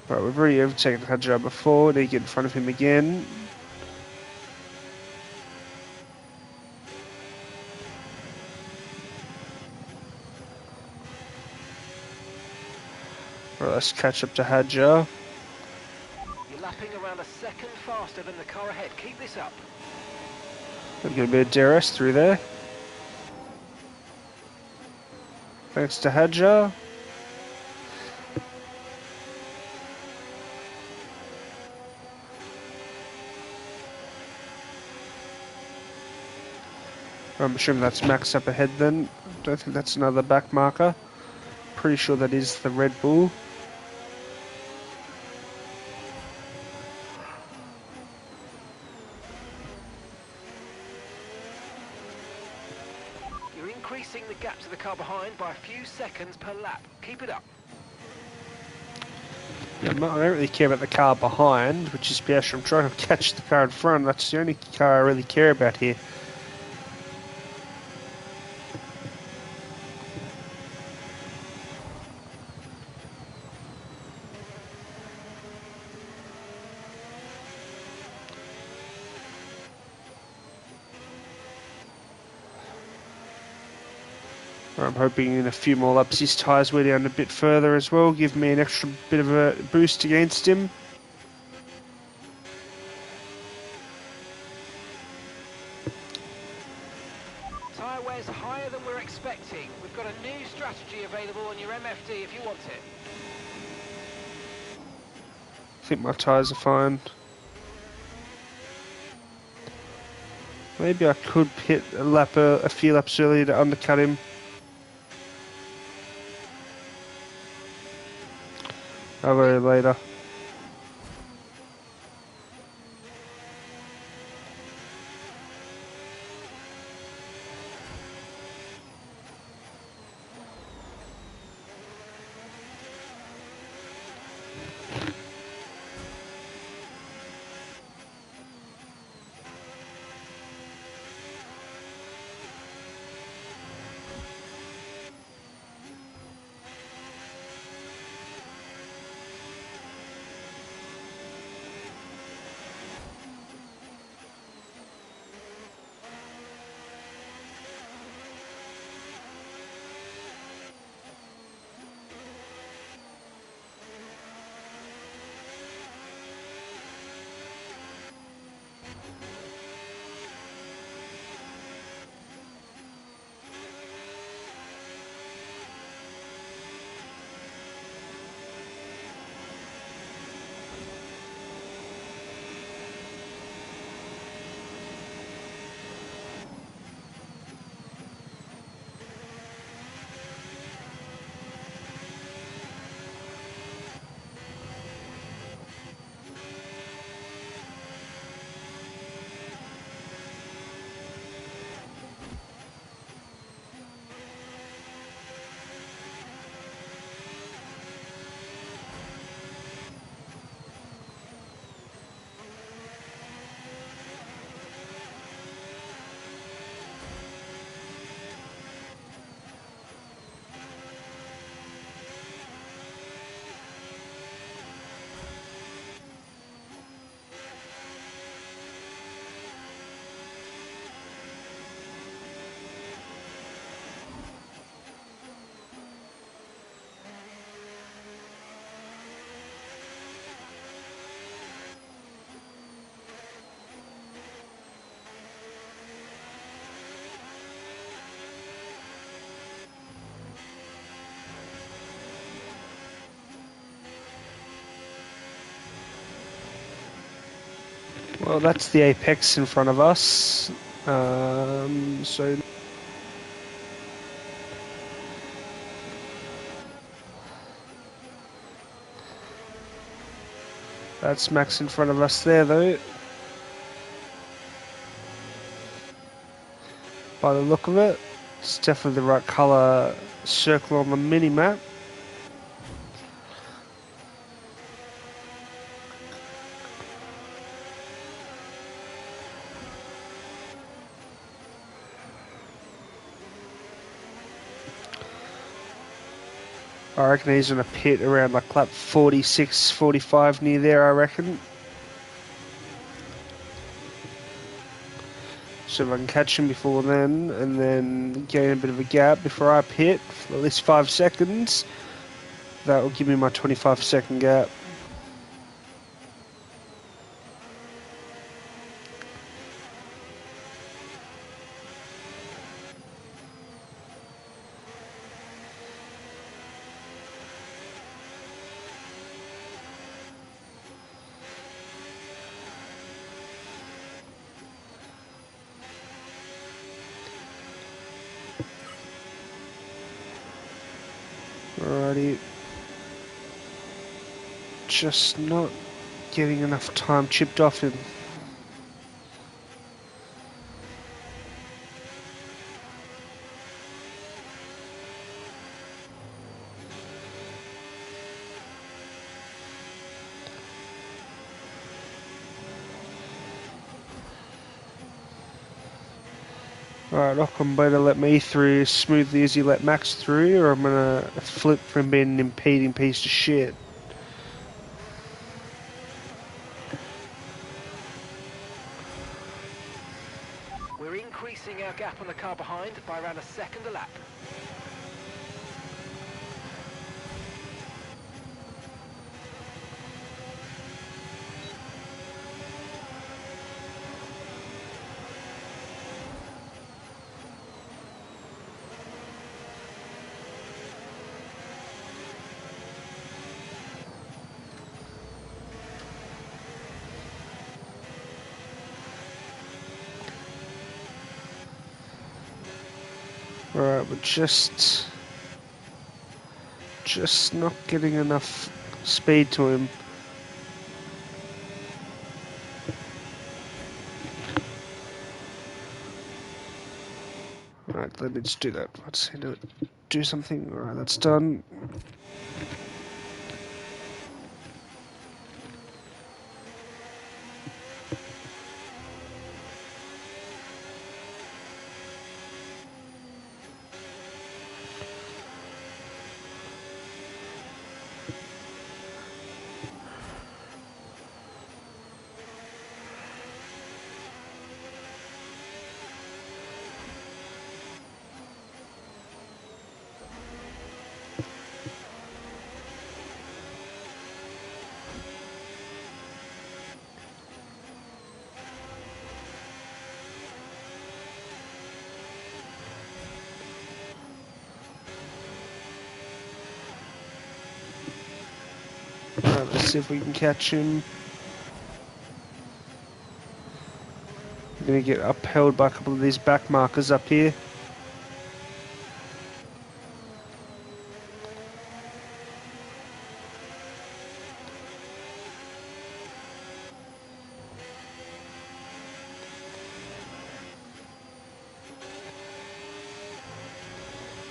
[SPEAKER 1] Right, we've already overtaken Hadja before. Need to get in front of him again. Right, let's catch up to Hadja.
[SPEAKER 3] You're lapping around a second faster than the car ahead. Keep this up.
[SPEAKER 1] We've got a bit of DRS through there. Thanks to Hadja. I'm assuming that's Max up ahead then. Don't think that's another back marker. Pretty sure that is the Red Bull.
[SPEAKER 3] You're increasing the gap to the car behind by a few seconds per lap. Keep it up.
[SPEAKER 1] Yeah, I don't really care about the car behind, which is Piastri. I'm trying to catch the car in front. That's the only car I really care about here. I'm hoping in a few more laps his tyres wear down a bit further as well, give me an extra bit of a boost against him.
[SPEAKER 3] Tyre wear's higher than we're expecting. We've got a new strategy available on your MFD if you want it.
[SPEAKER 1] I think my tyres are fine. Maybe I could hit a few laps earlier to undercut him. I'll go later. Well, that's the apex in front of us. So that's Max in front of us there, though. By the look of it, it's definitely the right colour circle on the mini map. I reckon he's in a pit around like lap 46, 45 near there, I reckon. So if I can catch him before then, and then gain a bit of a gap before I pit for at least 5 seconds, that will give me my 25-second gap. Alrighty. Just not getting enough time chipped off him. Alright, Ocon better let me through as smoothly as he let Max through, or I'm gonna flip from being an impeding piece of shit.
[SPEAKER 3] We're increasing our gap on the car behind by around a second a lap.
[SPEAKER 1] Alright, we're just not getting enough speed to him. Alright, let me just do that. Let's do something. Alright, that's done. Alright, let's see if we can catch him. I'm gonna get upheld by a couple of these back markers up here.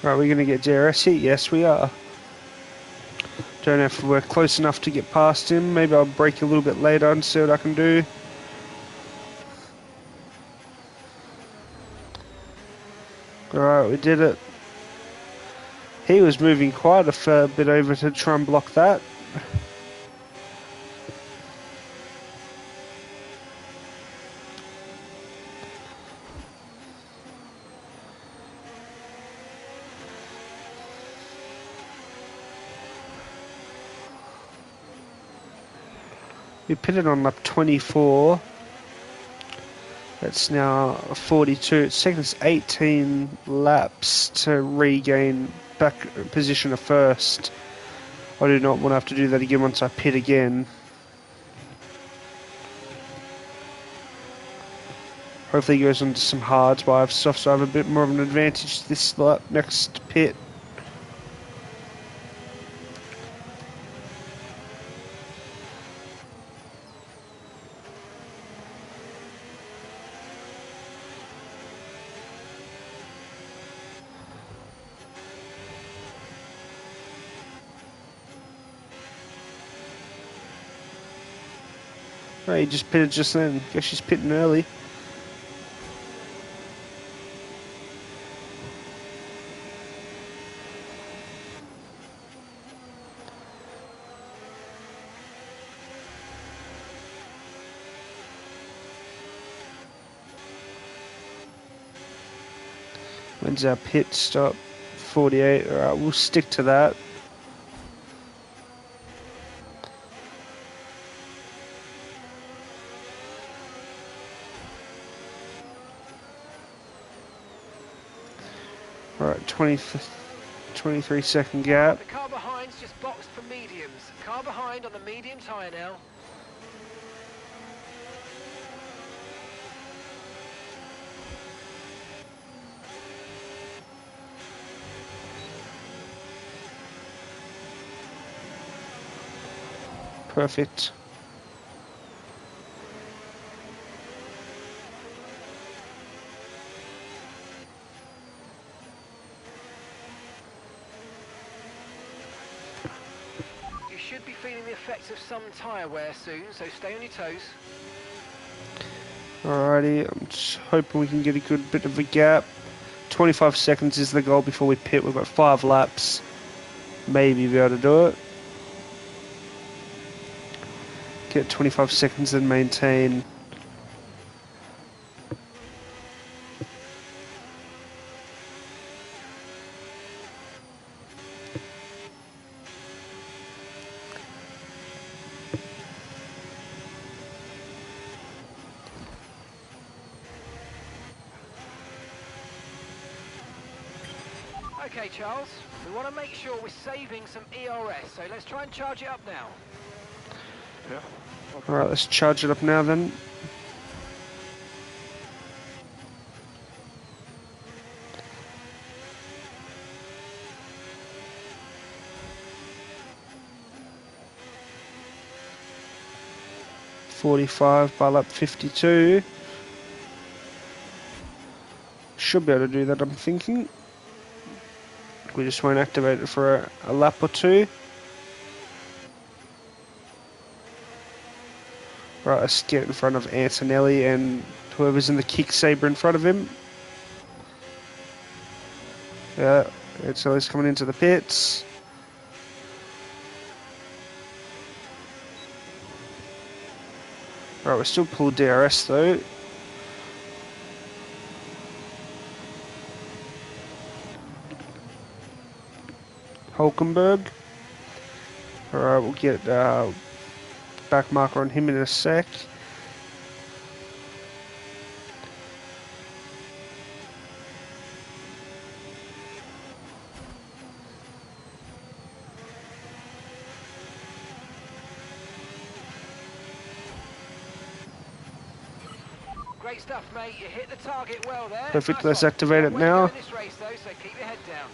[SPEAKER 1] Right, we're gonna get DRS hit? Yes, we are. Don't know if we're close enough to get past him. Maybe I'll brake a little bit later and see what I can do. Alright, we did it. He was moving quite a fair bit over to try and block that. We pitted on lap 24. It's now 42. It's taken us 18 laps to regain back position of first. I do not want to have to do that again once I pit again. Hopefully he goes into some hards while I have softs, so I have a bit more of an advantage this next pit. Oh, he just pitted just then. Guess she's pitting early. When's our pit stop? 48. Alright, we'll stick to that. Alright, 23-second gap.
[SPEAKER 3] The car behind's just boxed for mediums. Car behind on the medium tyre now.
[SPEAKER 1] Perfect.
[SPEAKER 3] You should be feeling the effects of some tyre wear soon, so stay on your toes.
[SPEAKER 1] Alrighty, I'm just hoping we can get a good bit of a gap. 25 seconds is the goal before we pit. We've got 5 laps. Maybe be able to do it. Get 25 seconds and maintain.
[SPEAKER 3] Okay, Charles, we want to make sure we're saving some ERS, so let's try and charge it up now.
[SPEAKER 2] Yeah.
[SPEAKER 1] Alright, let's charge it up now then. .45 by lap 52. Should be able to do that, I'm thinking. We just won't activate it for a lap or two. Right, let's get in front of Antonelli and whoever's in the kick saber in front of him. Yeah, Antonelli's coming into the pits. Right, we're still pulled DRS though. Hulkenberg. Alright, we'll get back marker on him in a sec.
[SPEAKER 3] Great stuff, mate. You hit the target well there.
[SPEAKER 1] Perfect,
[SPEAKER 3] Nice
[SPEAKER 1] let's
[SPEAKER 3] one.
[SPEAKER 1] activate it
[SPEAKER 3] Way to
[SPEAKER 1] now.
[SPEAKER 3] go in this race, though, so keep your head down.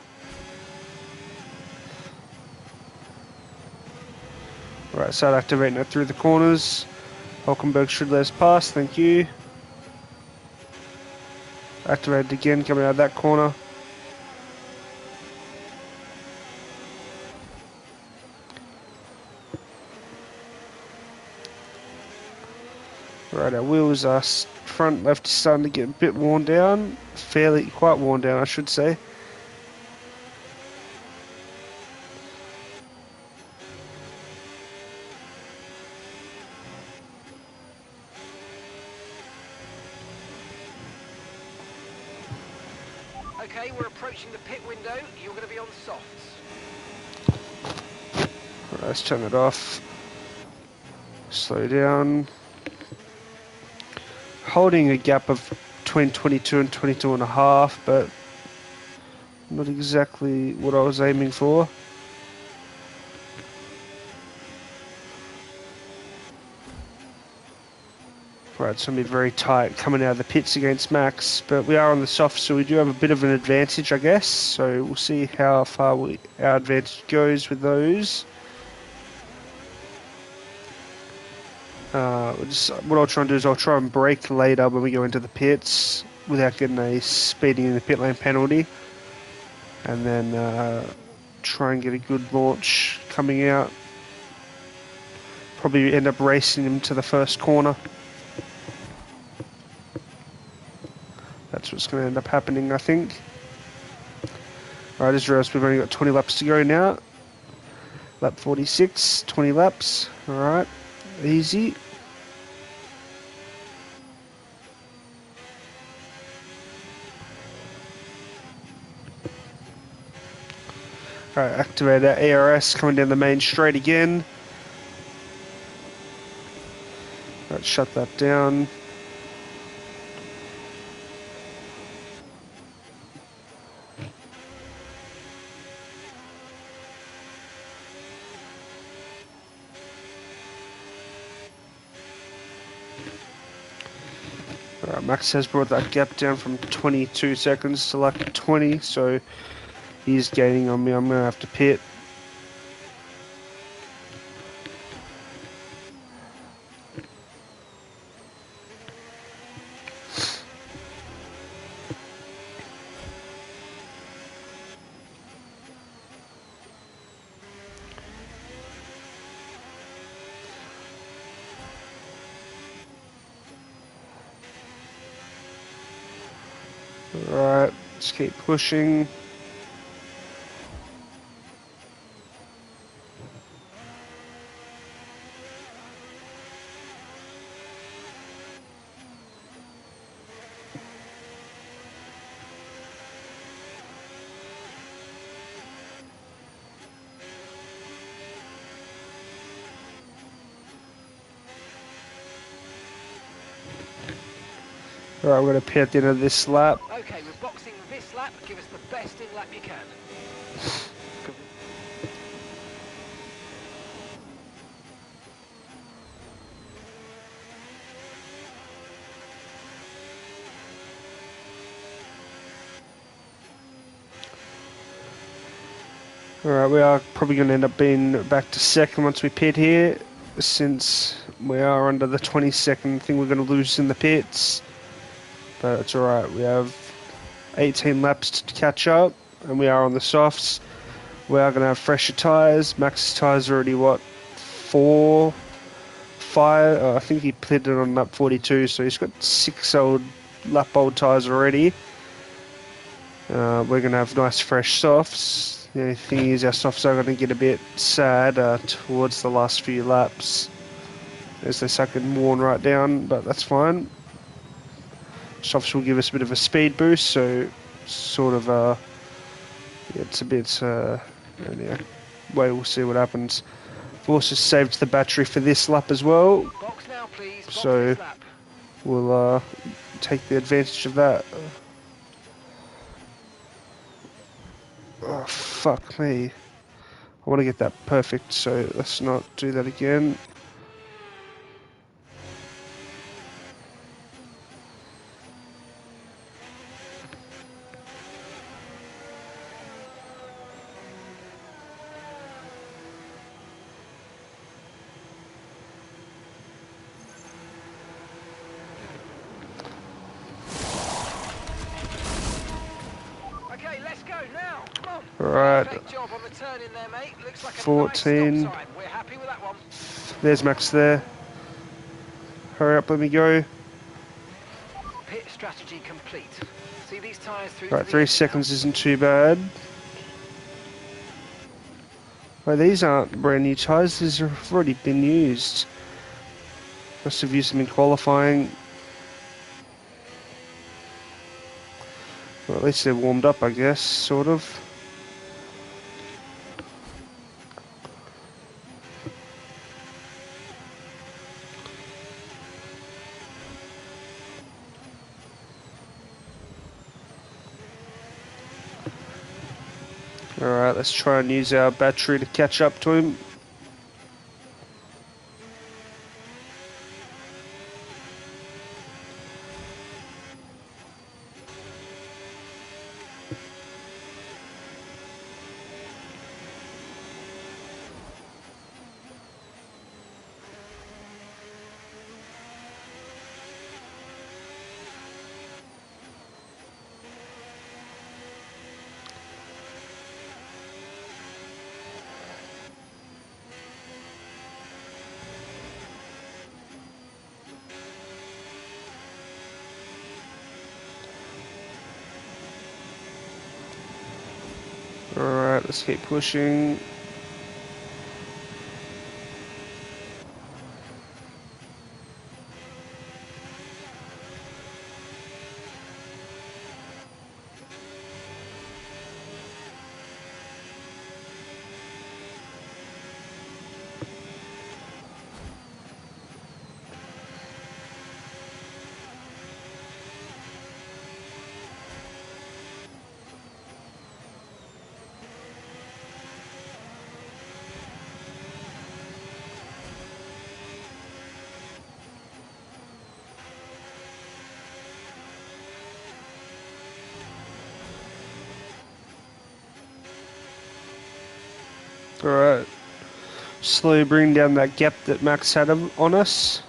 [SPEAKER 1] Right, start activating it through the corners. Hulkenberg should let us pass, thank you. Activated again, coming out of that corner. Right, our wheels are front left is starting to get a bit worn down. Quite worn down, I should say.
[SPEAKER 3] Okay, we're approaching the pit window. You're going to be on softs.
[SPEAKER 1] Right, let's turn it off. Slow down. Holding a gap of between 22 and 22 and a half, but not exactly what I was aiming for. Right, it's going to be very tight coming out of the pits against Max, but we are on the soft, so we do have a bit of an advantage, I guess. So we'll see how far our advantage goes with those. What I'll try and do is I'll try and brake later when we go into the pits without getting a speeding in the pit lane penalty, and then try and get a good launch coming out. Probably end up racing him to the first corner. That's what's going to end up happening, I think. Right, as realised we've only got 20 laps to go now. Lap 46, 20 laps. Alright, easy. Alright, activate our ARS coming down the main straight again. Right, shut that down. Alright, Max has brought that gap down from 22 seconds to like 20, so he's gaining on me. I'm going to have to pit. Alright, let's keep pushing. Alright, we're going to pit at the end of this lap.
[SPEAKER 3] Okay, we're boxing this lap. Give us the best in lap you can.
[SPEAKER 1] Alright, we are probably going to end up being back to second once we pit here, since we are under the 20-second thing we're going to lose in the pits. But it's alright, we have 18 laps to catch up, and we are on the softs. We are going to have fresher tyres. Max's tyres are already, what, 4, 5? I think he pitted on lap 42, so he's got 6 lap old tyres already. We're going to have nice fresh softs. The only thing is our softs are going to get a bit sad towards the last few laps as they start getting worn right down, but that's fine. Softs will give us a bit of a speed boost, so sort of it's a bit yeah, we'll see what happens. I've also saved the battery for this lap as well,
[SPEAKER 3] Box now, please. Box
[SPEAKER 1] so
[SPEAKER 3] this lap.
[SPEAKER 1] we'll take the advantage of that. Oh, fuck me. I want to get that perfect, so let's not do that again.
[SPEAKER 3] Okay, let's go now. Come on.
[SPEAKER 1] Right,
[SPEAKER 3] Perfect job on the turn in there, mate. Looks like a
[SPEAKER 1] 14.
[SPEAKER 3] nice stop time. We're happy with that one.
[SPEAKER 1] there's Max there. Hurry up, let me go.
[SPEAKER 3] Pit strategy complete. See these tyres through.
[SPEAKER 1] Right,
[SPEAKER 3] to the
[SPEAKER 1] 3
[SPEAKER 3] end
[SPEAKER 1] seconds isn't too bad. Well, these aren't brand new tyres, these have already been used. Must have used them in qualifying. Well, at least they're warmed up, I guess, sort of. Alright, let's try and use our battery to catch up to him. Alright, let's keep pushing. Alright. Slowly bring down that gap that Max had on us.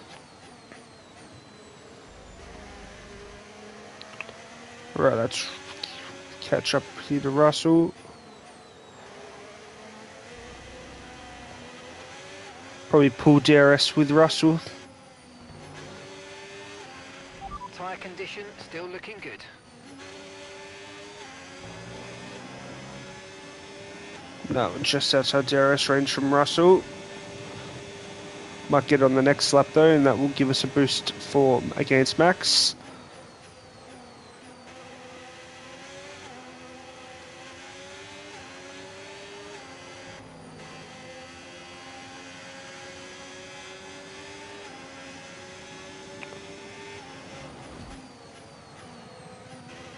[SPEAKER 1] Right, let's catch up here to Russell. Probably pull DRS with Russell.
[SPEAKER 3] Tyre condition still looking good.
[SPEAKER 1] No, just outside DRS range from Russell. Might get on the next lap though, and that will give us a boost for against Max.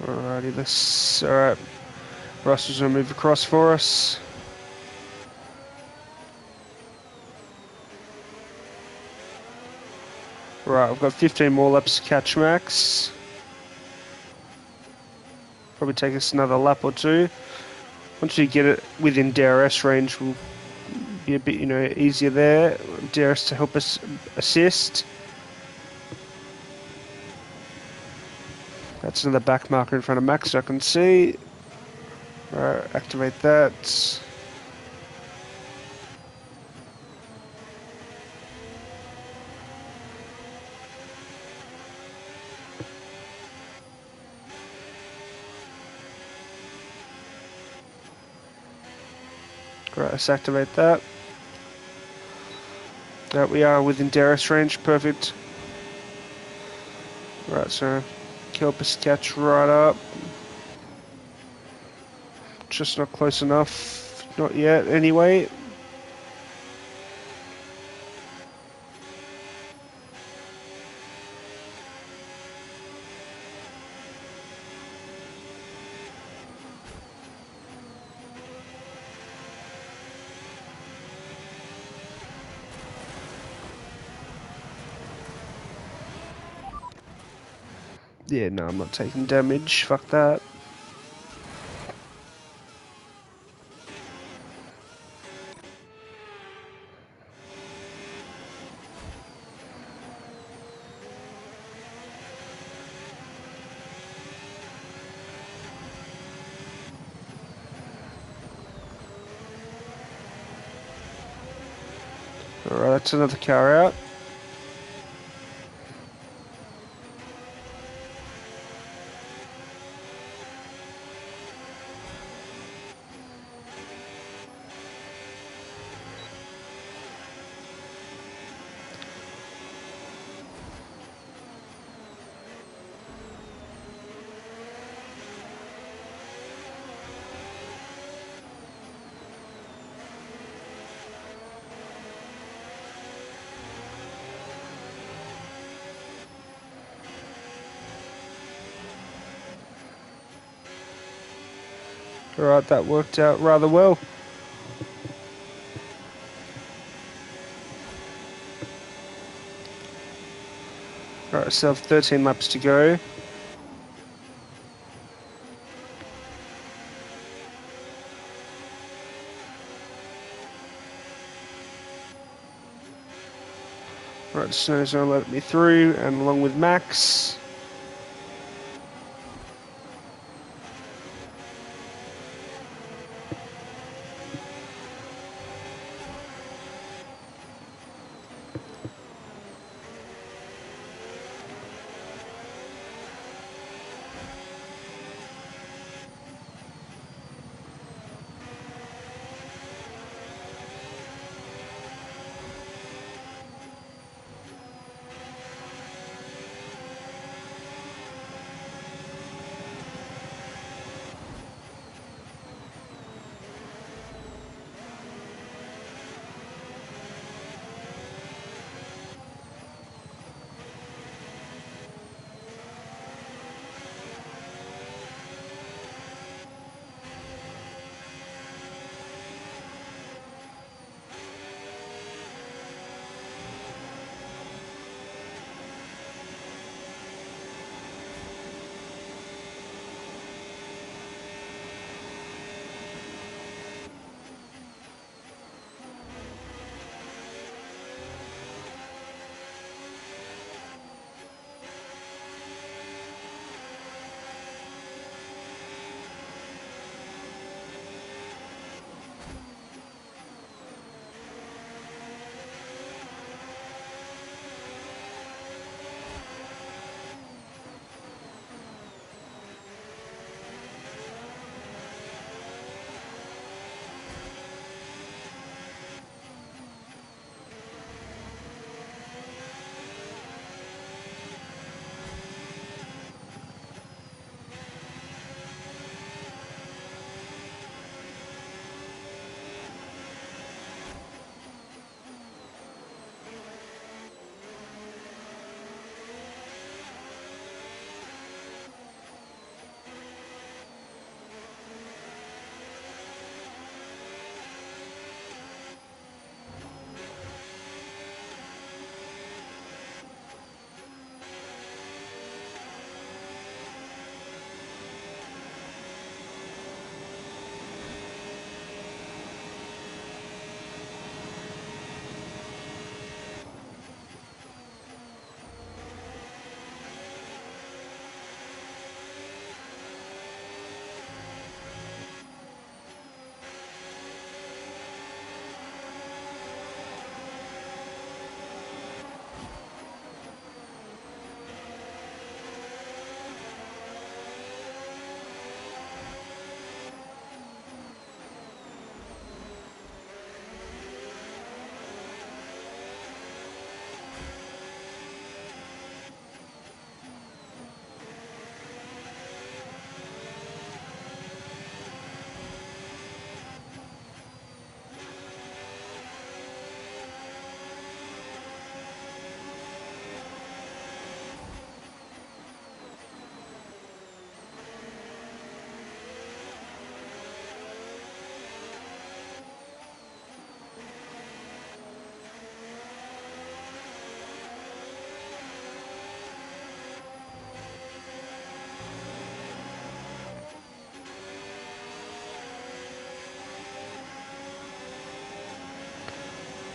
[SPEAKER 1] Alrighty, let's. Alright. Russell's gonna move across for us. Right, I've got 15 more laps to catch Max. Probably take us another lap or two. Once we get it within DRS range, we'll be a bit, easier there. DRS to help us assist. That's another back marker in front of Max, I can see. Alright, activate that. Right, let's activate that. There we are within DRS range, perfect. Right, so help us catch right up. Just not close enough. Not yet, anyway. Yeah, no, I'm not taking damage. Fuck that. Alright, that's another car out. Alright, that worked out rather well. Alright, so I have 13 laps to go. Alright, Snow's gonna let me through, and along with Max.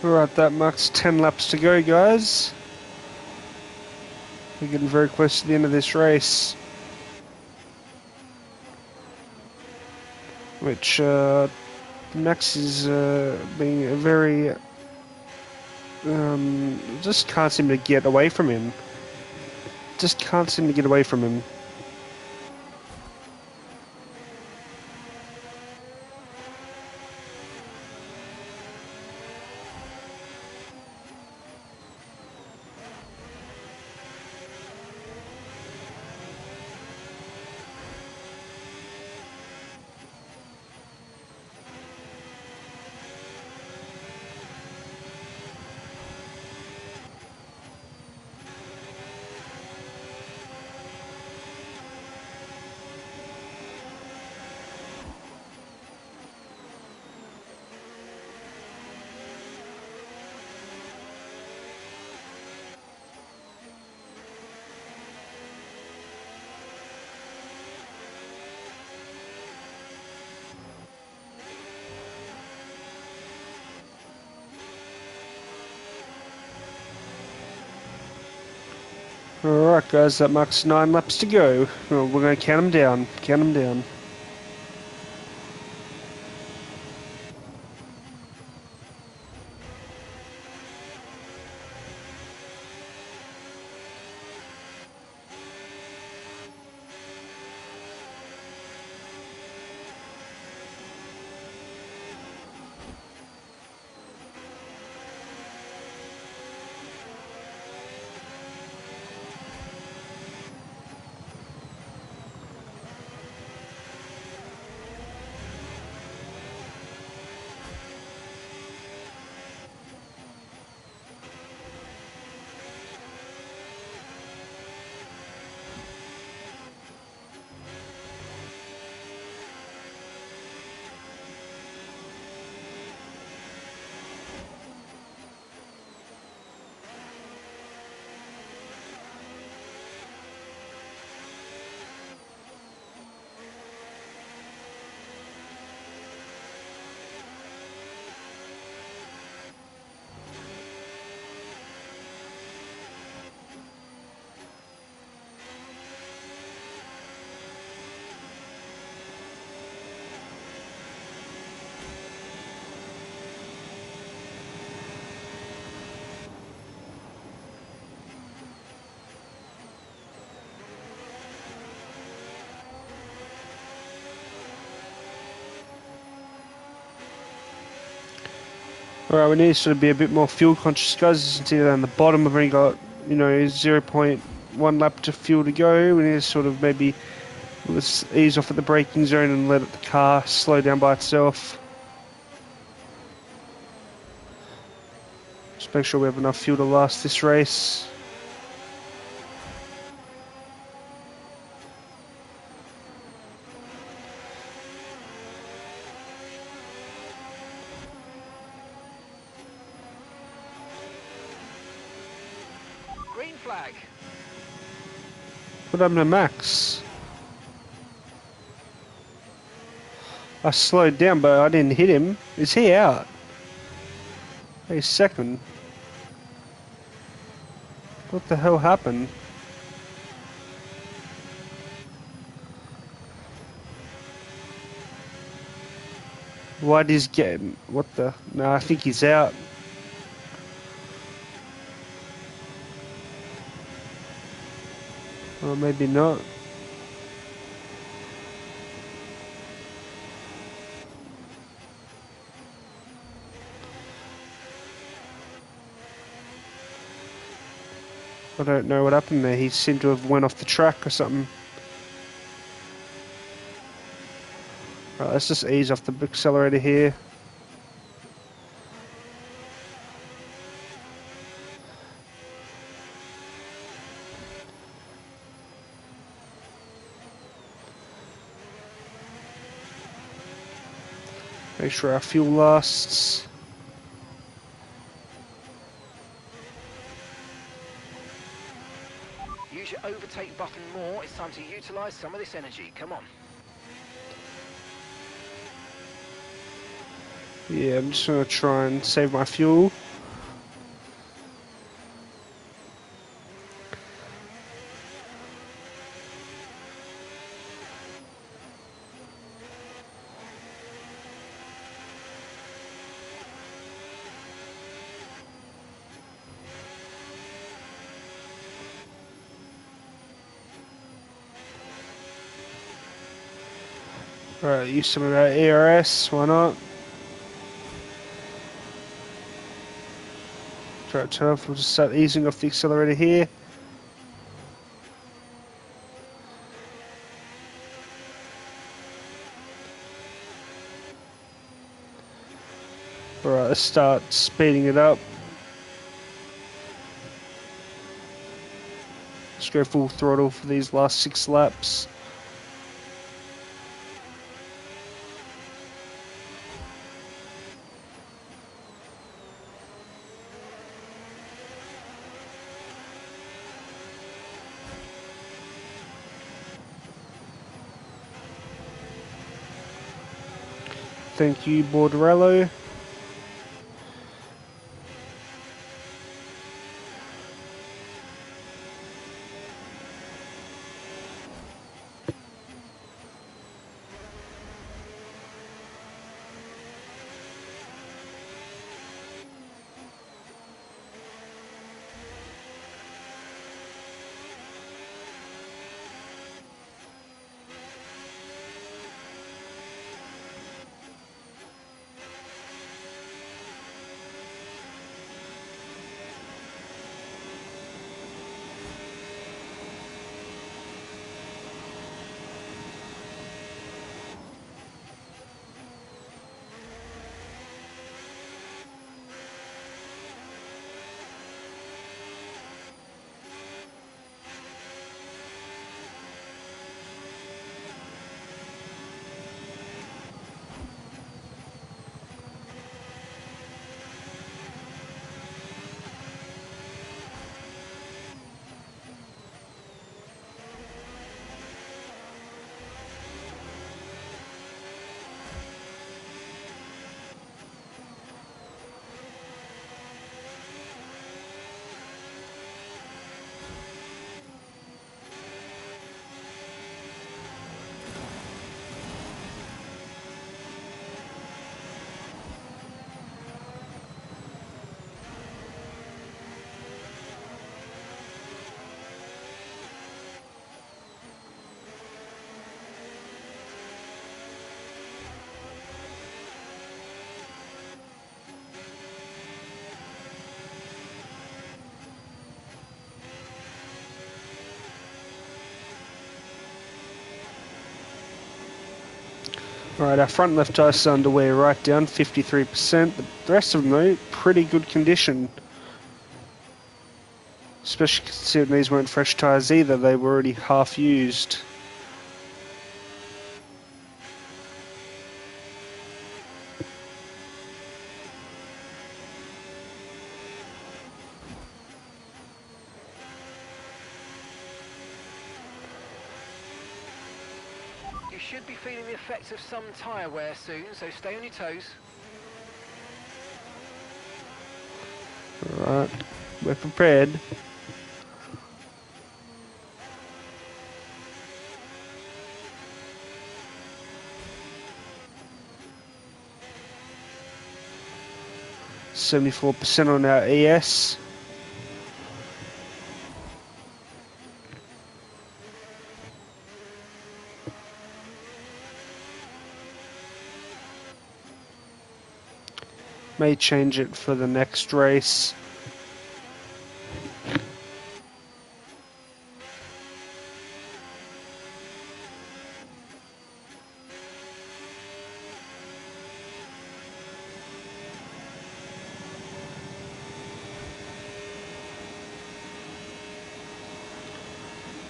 [SPEAKER 1] Alright, that marks 10 laps to go, guys. We're getting very close to the end of this race. Which, Max is being a very... just can't seem to get away from him. Just can't seem to get away from him. Alright guys, that marks 9 laps to go. Well, we're going to count them down. Count them down. Alright, we need to sort of be a bit more fuel conscious, guys. As you can see down the bottom, we've only got, 0.1 lap to fuel to go. We need to sort of maybe let's ease off at the braking zone and let the car slow down by itself. Just make sure we have enough fuel to last this race.
[SPEAKER 3] Green flag.
[SPEAKER 1] What happened to Max? I slowed down, but I didn't hit him. Is he out? Hey, second. What the hell happened? Why did he get him? What the? No, I think he's out. Or maybe not. I don't know what happened there. He seemed to have went off the track or something. Right, let's just ease off the accelerator here. Make sure our fuel lasts.
[SPEAKER 3] Use your overtake button more. It's time to utilize some of this energy. Come on.
[SPEAKER 1] Yeah, I'm just going to try and save my fuel. Right, use some of our ERS, why not? Right, turn off, we'll just start easing off the accelerator here. Alright, let's start speeding it up. Let's go full throttle for these last 6 laps. Thank you, Borderello. Alright, our front left tyres underwear right down, 53%. The rest of them, though, pretty good condition. Especially considering these weren't fresh tyres either, they were already half used.
[SPEAKER 3] You should be feeling the effects of some tyre wear soon, so stay on your toes.
[SPEAKER 1] Alright, we're prepared. %74% on our ES. May change it for the next race.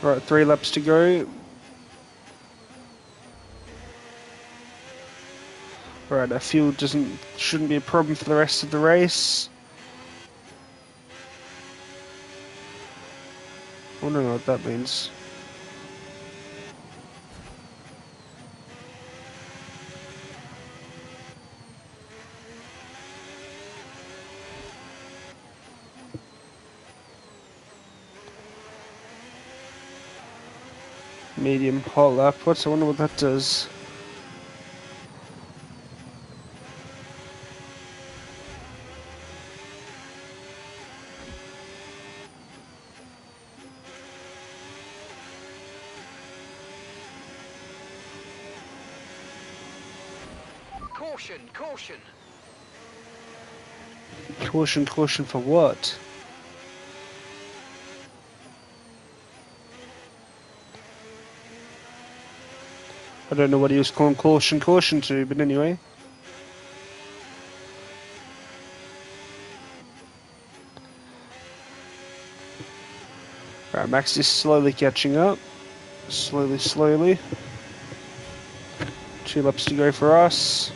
[SPEAKER 1] Alright, 3 laps to go. Alright, our fuel shouldn't be a problem for the rest of the race. I don't know what that means. Medium hot lap. I wonder what that does.
[SPEAKER 3] Caution, caution.
[SPEAKER 1] Caution, caution for what? I don't know what he was calling caution, caution to, but anyway. Alright, Max is slowly catching up. Slowly, slowly. 2 laps to go for us.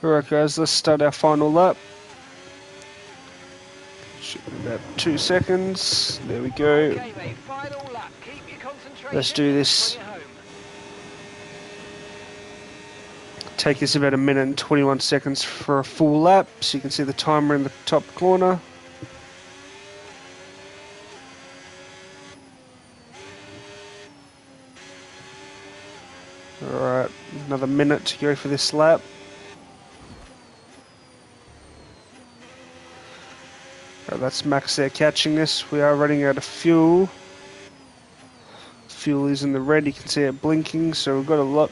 [SPEAKER 1] Alright guys, let's start our final lap. Should be about 2 seconds. There we go.
[SPEAKER 3] Okay, mate, final lap. Keep your concentration.
[SPEAKER 1] Let's do this.
[SPEAKER 3] when you're home.
[SPEAKER 1] Take us about 1 minute and 21 seconds for a full lap, so you can see the timer in the top corner. Alright, another minute to go for this lap. That's Max there catching this. We are running out of fuel. Fuel is in the red, you can see it blinking, so we've got a lot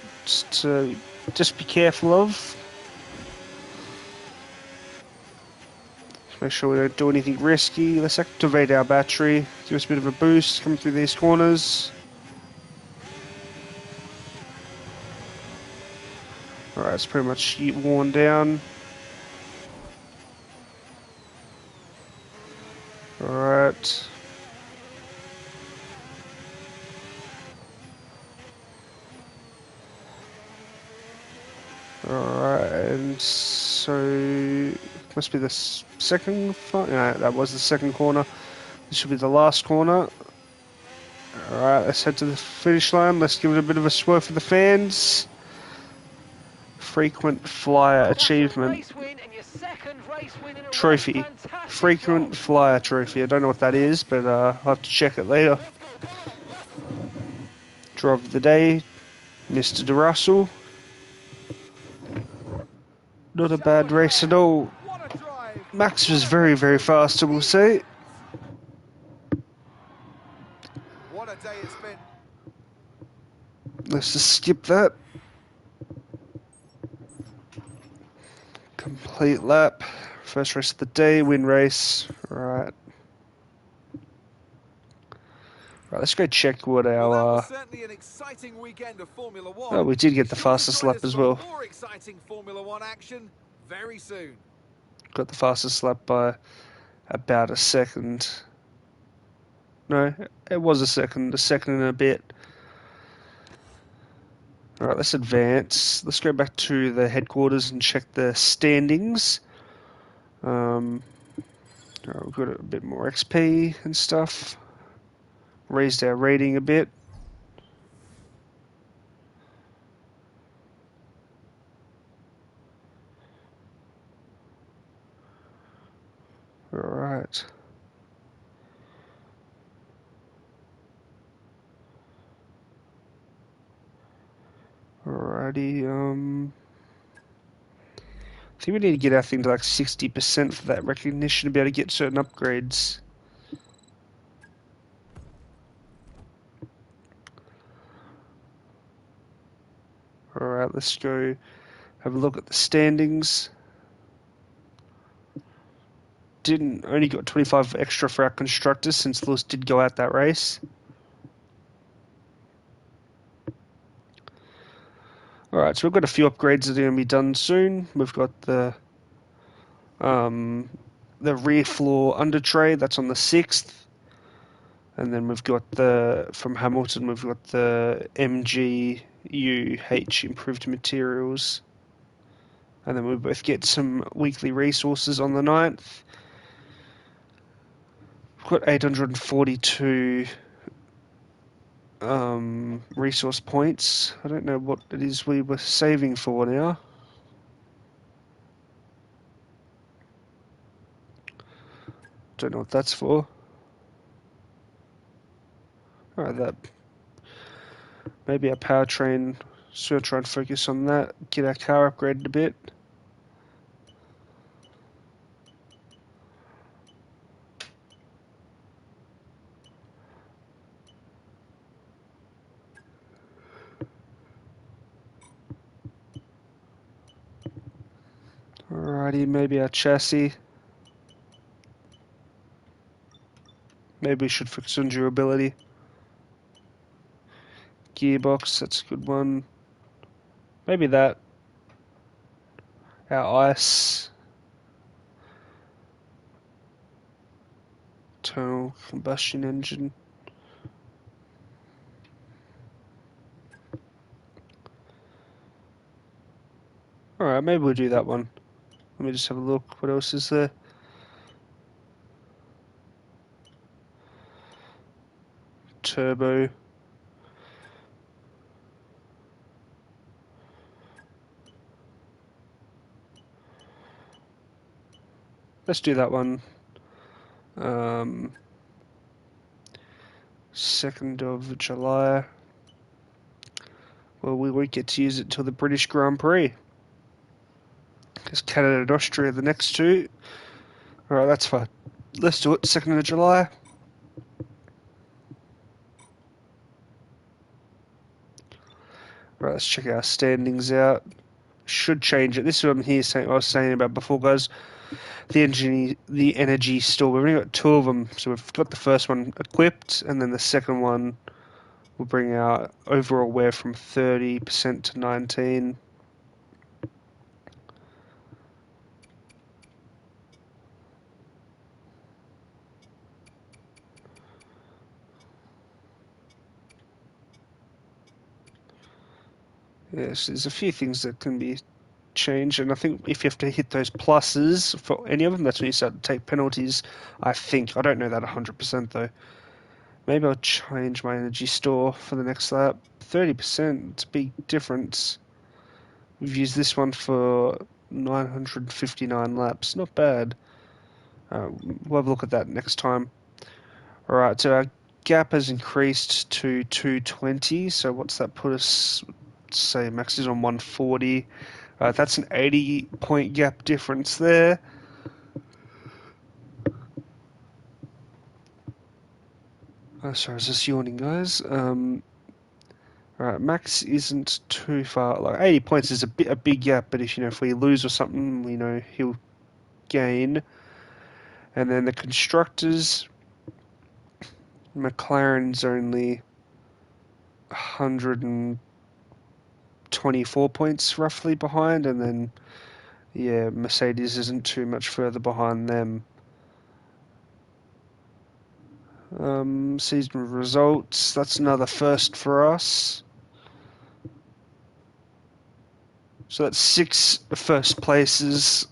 [SPEAKER 1] to just be careful of. Make sure we don't do anything risky. Let's activate our battery, give us a bit of a boost, come through these corners. Alright, it's pretty much worn down. Alright. Alright, and so must be the second. No, that was the second corner. This should be the last corner. Alright, let's head to the finish line. Let's give it a bit of a swerve for the fans. Frequent Flyer Achievement Trophy. Frequent Flyer Trophy. I don't know what that is, but I'll have to check it later. Driver of the day, Mr. DeRussell. Not a bad race at all. Max was very, very fast, I will say.
[SPEAKER 2] What a day it's been.
[SPEAKER 1] Let's just skip that. Complete lap. First race of the day, win race. Right. Right, let's go check what
[SPEAKER 2] Well, that was
[SPEAKER 1] our...
[SPEAKER 2] certainly an exciting weekend of Formula One.
[SPEAKER 1] Oh, we did get
[SPEAKER 2] Be
[SPEAKER 1] the
[SPEAKER 2] sure to
[SPEAKER 1] fastest
[SPEAKER 2] join
[SPEAKER 1] lap
[SPEAKER 2] us
[SPEAKER 1] as
[SPEAKER 2] for
[SPEAKER 1] well.
[SPEAKER 2] more exciting Formula One action very soon.
[SPEAKER 1] Got the fastest lap by about a second. No, it was a second and a bit. Alright, let's advance. Let's go back to the headquarters and check the standings. Alright, we've got a bit more XP and stuff. Raised our rating a bit. Alright. Alrighty, I think we need to get our thing to like 60% for that recognition to be able to get certain upgrades. Alright, let's go have a look at the standings. Only got 25 extra for our constructors since Lewis did go out that race. Alright, so we've got a few upgrades that are going to be done soon. We've got the rear floor under tray, that's on the 6th. And then we've got from Hamilton, we've got the MGUH improved materials. And then we both get some weekly resources on the 9th. We've got 842 resource points. I don't know what it is we were saving for now. Don't know what that's for. Alright, that maybe our powertrain, so we'll try and focus on that, get our car upgraded a bit. Alrighty, maybe our chassis. Maybe we should focus on durability. Gearbox, that's a good one. Maybe that. Our ICE. Internal combustion engine. Alright, maybe we'll do that one. Let me just have a look. What else is there? Turbo. Let's do that one. 2nd of July. Well, we won't get to use it till the British Grand Prix. Because Canada and Austria are the next two. Alright, that's fine. Let's do it, 2nd of July. Right, let's check our standings out. Should change it. This is what I'm here saying. I was saying about before, guys. The energy store. We've only got 2 of them, so we've got the first one equipped, and then the second one will bring our overall wear from 30% to 19%. Yes, there's a few things that can be changed, and I think if you have to hit those pluses for any of them, that's when you start to take penalties. I think. I don't know that 100% though. Maybe I'll change my energy store for the next lap. 30%, it's a big difference. We've used this one for 959 laps. Not bad. We'll have a look at that next time. Alright, so our gap has increased to 220. So what's that put us? Say Max is on 140. That's an 80-point gap difference there. Sorry, I was just yawning, guys. Alright, Alright, Max isn't too far. Like 80 points is a big gap, but if we lose or something, we know he'll gain. And then the constructors, McLaren's only 124 points roughly behind, and then Mercedes isn't too much further behind them. Season results, that's another first for us. So that's 6 first places.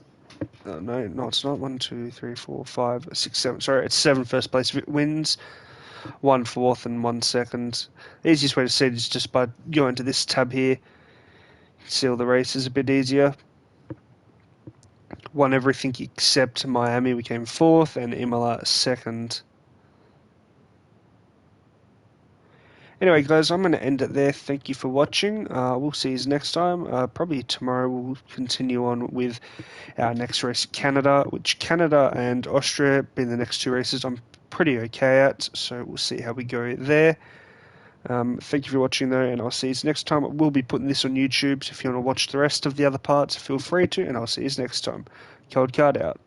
[SPEAKER 1] No, it's not. 1, 2, 3, 4, 5, 6, 7. Sorry, it's 7 first place wins, 1 fourth, and 1 second. The easiest way to see it is just by going to this tab here. You can see all the races a bit easier. Won everything except Miami. We came 4th, and Imola 2nd. Anyway, guys, I'm going to end it there. Thank you for watching. We'll see you next time. Probably tomorrow we'll continue on with our next race, Canada, which Canada and Austria being the next 2 races I'm pretty okay at. So we'll see how we go there. Thank you for watching, though, and I'll see you next time. We'll be putting this on YouTube, so if you want to watch the rest of the other parts, feel free to, and I'll see you next time. Cold Card out.